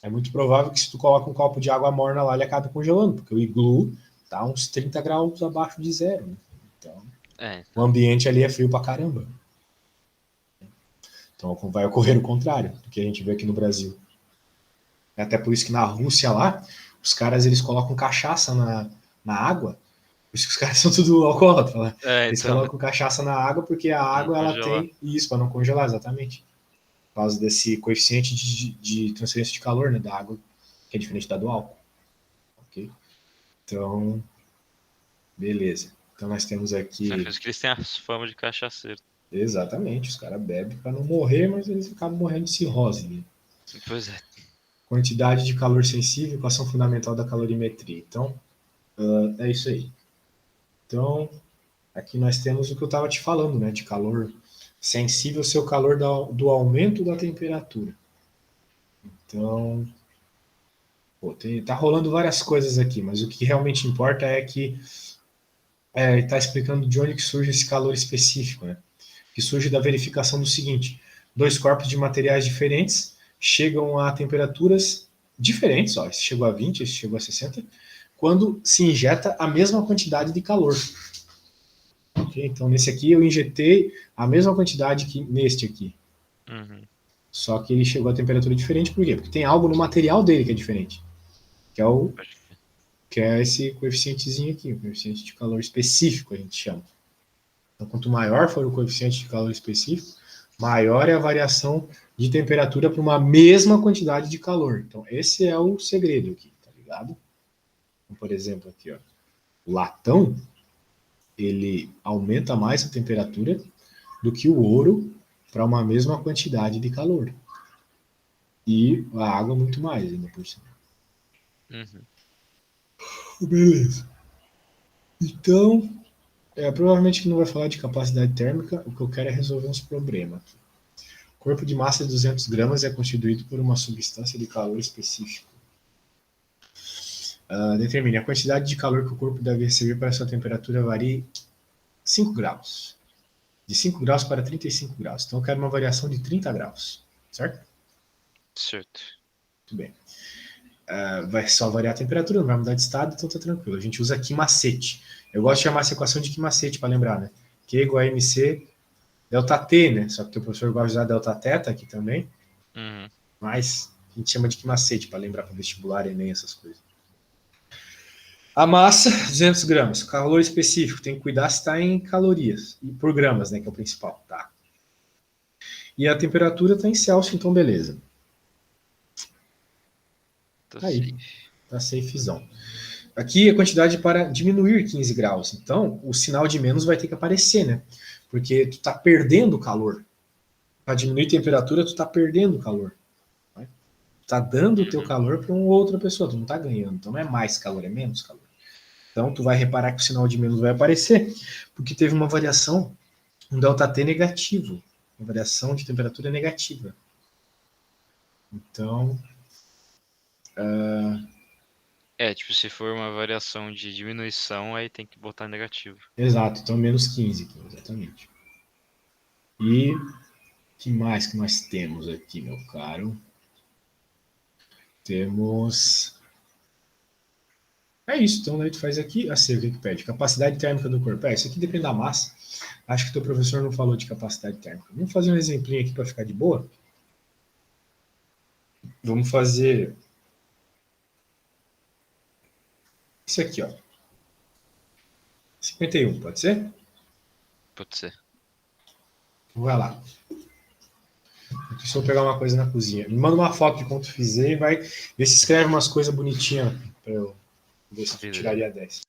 é muito provável que se tu coloca um copo de água morna lá, ele acabe congelando, porque o iglu tá uns 30 graus abaixo de zero, né? Então, o ambiente ali é frio pra caramba. Então vai ocorrer o contrário do que a gente vê aqui no Brasil. É até por isso que na Rússia lá, os caras eles colocam cachaça na água. Por isso que os caras são tudo alcoólatras, né? Eles colocam cachaça na água porque a água ela tem isso, para não congelar, exatamente. Por causa desse coeficiente de transferência de calor, né, da água, que é diferente da do álcool. Ok? Então, beleza. Então nós temos aqui... É por isso que eles têm a fama de cachaceiro. Exatamente, os caras bebem para não morrer, mas eles acabam morrendo de cirrose. Né? Pois é. Quantidade de calor sensível, equação fundamental da calorimetria. Então, é isso aí. Então, aqui nós temos o que eu estava te falando, né, de calor sensível ao seu calor do aumento da temperatura. Então, pô, tá rolando várias coisas aqui, mas o que realmente importa é que está explicando de onde que surge esse calor específico, né? Que surge da verificação do seguinte: dois corpos de materiais diferentes chegam a temperaturas diferentes, ó, esse chegou a 20, esse chegou a 60, quando se injeta a mesma quantidade de calor. Okay? Então, nesse aqui eu injetei a mesma quantidade que neste aqui. Uhum. Só que ele chegou a temperatura diferente, por quê? Porque tem algo no material dele que é diferente, que é, Pode crer. que é esse coeficientezinho aqui, o coeficiente de calor específico, a gente chama. Então, quanto maior for o coeficiente de calor específico, maior é a variação de temperatura para uma mesma quantidade de calor. Então, esse é o segredo aqui, tá ligado? Então, por exemplo, aqui, ó, o latão, ele aumenta mais a temperatura do que o ouro para uma mesma quantidade de calor. E a água muito mais, ainda por cima. Uhum. Beleza. Então, provavelmente que não vai falar de capacidade térmica, o que eu quero é resolver uns problemas. O corpo de massa de 200 gramas é constituído por uma substância de calor específico. Determine a quantidade de calor que o corpo deve receber para sua temperatura varie 5 graus. De 5 graus para 35 graus. Então eu quero uma variação de 30 graus. Certo? Certo. Muito bem. Vai só variar a temperatura, não vai mudar de estado, então tá tranquilo. A gente usa aqui macete. Eu gosto de chamar essa equação de que macete para lembrar, né? Q igual a MC delta T, né? Só que o professor gosta de usar delta teta aqui também, Uhum. mas a gente chama de que macete para lembrar para vestibular, Enem, essas coisas. A massa, 200 gramas. Calor específico, tem que cuidar se está em calorias. E por gramas, né, que é o principal. Tá. E a temperatura está em Celsius, então beleza. Tô Aí, safe. tá safezão. Aqui a quantidade para diminuir 15 graus. Então, o sinal de menos vai ter que aparecer, né? Porque tu tá perdendo calor. Para diminuir a temperatura, tu tá perdendo calor. Né? Tu tá dando o teu Uhum. calor para uma outra pessoa, tu não tá ganhando. Então não é mais calor, é menos calor. Então tu vai reparar que o sinal de menos vai aparecer, porque teve uma variação, um ΔT negativo, uma variação de temperatura negativa. Então, É, tipo, se for uma variação de diminuição, aí tem que botar negativo. exato, então menos 15 aqui, exatamente. E que mais que nós temos aqui, meu caro? Temos. É isso, então a gente faz aqui, assim, o que pede? Capacidade térmica do corpo. Isso aqui depende da massa. Acho que o teu professor não falou de capacidade térmica. Vamos fazer um exemplinho aqui para ficar de boa? Vamos fazer isso aqui, ó. 51, pode ser? Pode ser. Vai lá. Deixa eu pegar uma coisa na cozinha. Me manda uma foto de quanto fizer e vai ver se escreve umas coisas bonitinhas para eu ver se tu Beleza. tiraria 10.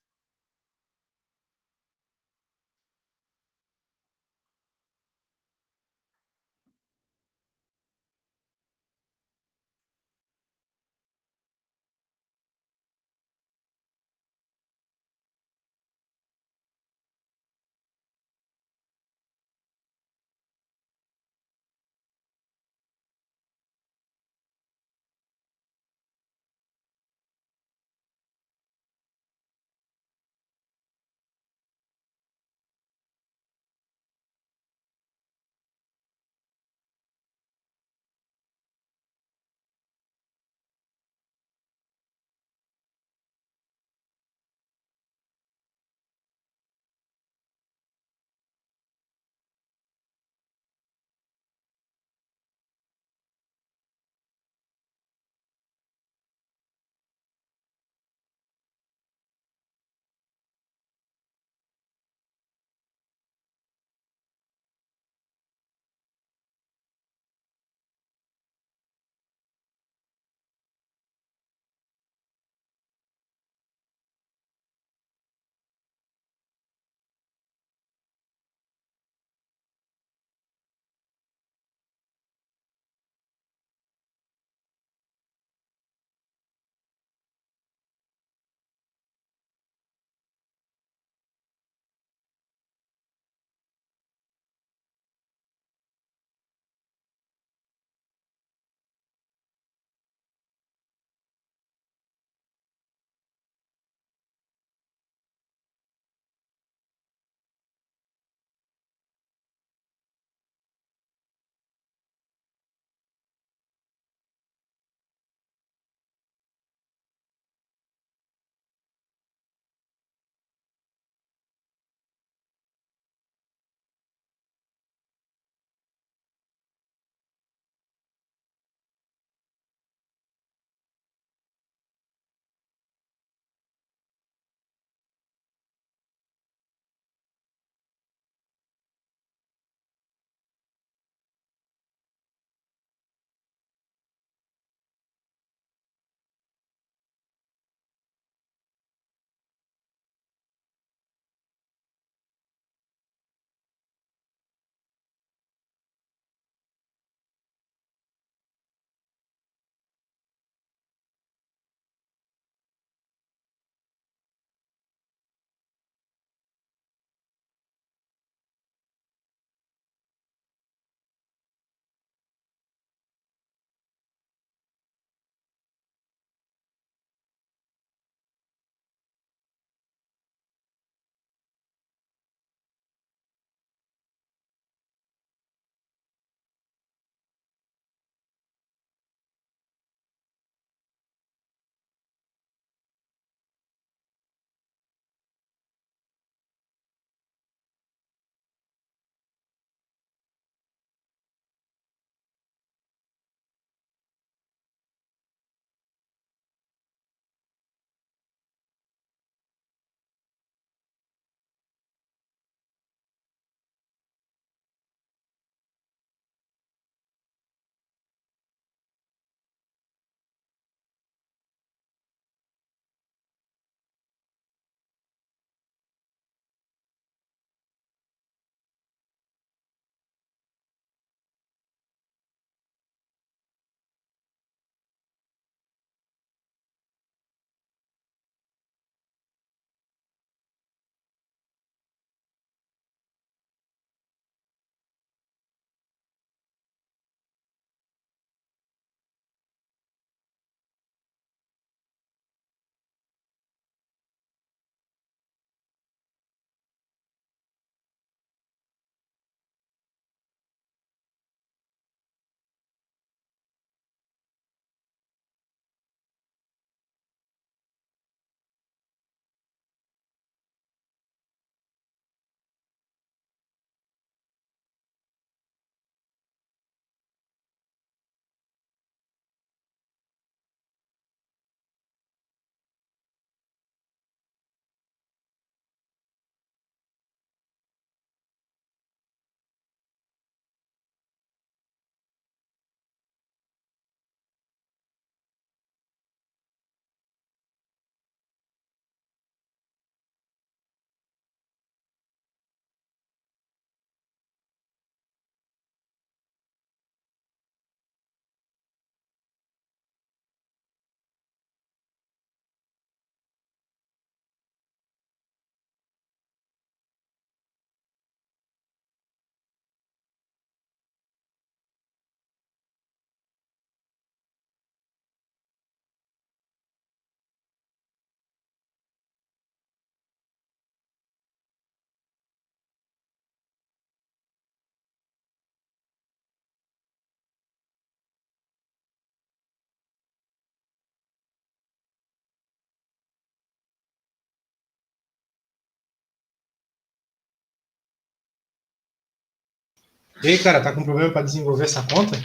E aí, cara, tá com problema pra desenvolver essa conta?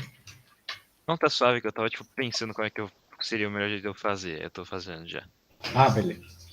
Não, tá suave que eu tava, tipo, pensando como é que seria o melhor jeito de eu fazer. Eu tô fazendo já. Ah, beleza.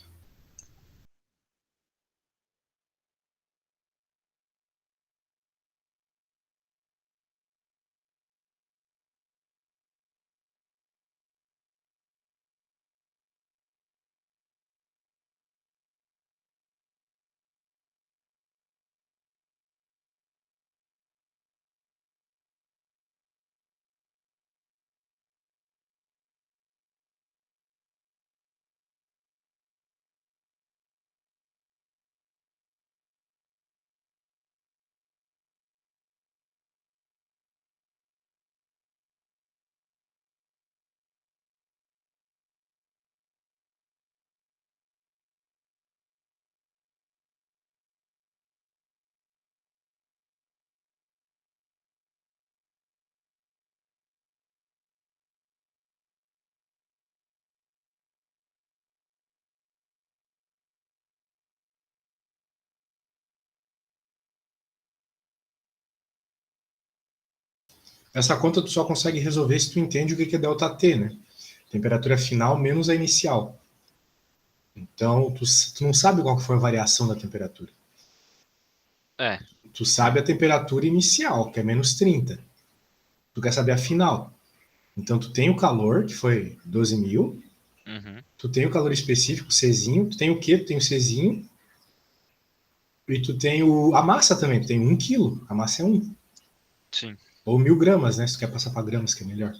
Essa conta tu só consegue resolver se tu entende o que é ΔT, né? Temperatura final menos a inicial. Então, tu não sabe qual foi a variação da temperatura. É. Tu sabe a temperatura inicial, que é menos 30. Tu quer saber a final. Então, tu tem o calor, que foi 12.000. Uhum. Tu tem o calor específico, Czinho. Tu tem o quê? Tu tem o Czinho. E tu tem a massa também. Tu tem 1 quilo. A massa é 1. Sim. Ou 1.000 gramas, né? Se tu quer passar para gramas, que é melhor.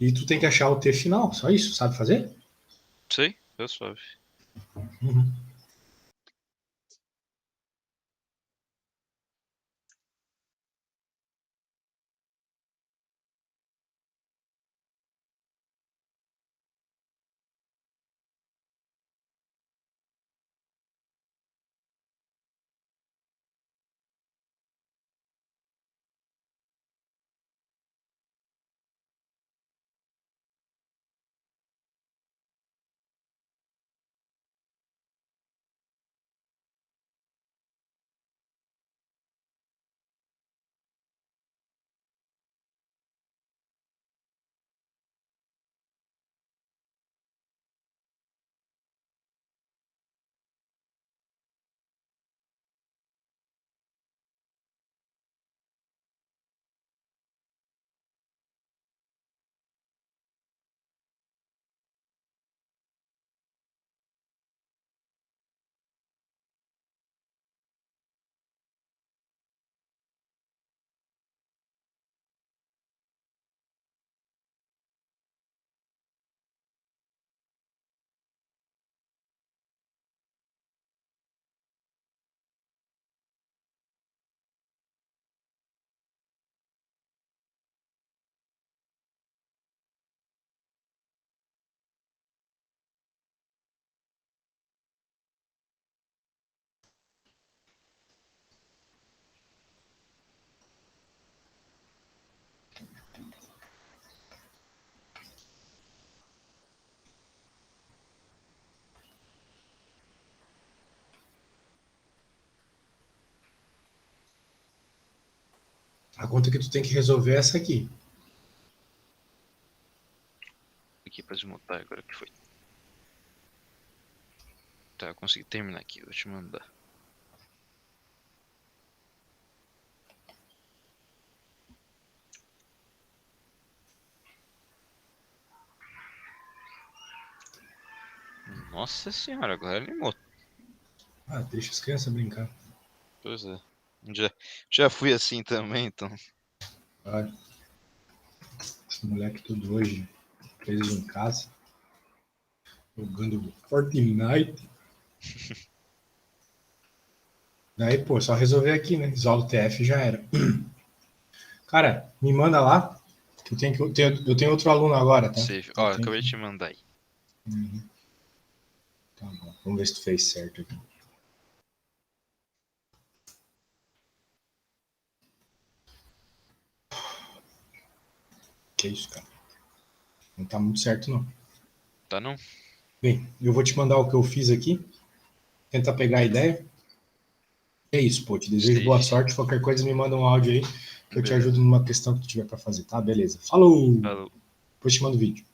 E tu tem que achar o T final. Só isso. Sabe fazer? Sei, tá suave. Uhum. A conta que tu tem que resolver é essa aqui. Aqui pra desmontar agora que foi. Tá, eu consegui terminar aqui, vou te mandar. Nossa senhora, agora animou. Ah, deixa as crianças brincar. Pois é. Já fui assim também, então. Olha, esse moleque tudo hoje preso em casa, jogando Fortnite. Daí, pô, só resolver aqui, né? Isola o TF e já era. Cara, me manda lá, que eu tenho outro aluno agora, tá? Save. Eu Ó, tenho acabei de que... te mandar aí. Tá bom, vamos ver se tu fez certo aqui. Que isso, cara? Não tá muito certo, não. Tá não? Bem, eu vou te mandar o que eu fiz aqui. Tentar pegar a ideia. É isso, pô. Te desejo boa Steve. sorte. Qualquer coisa, me manda um áudio aí que eu te Beleza. ajudo numa questão que tu tiver para fazer, tá? Beleza. Falou! Falou. Depois te mando o vídeo.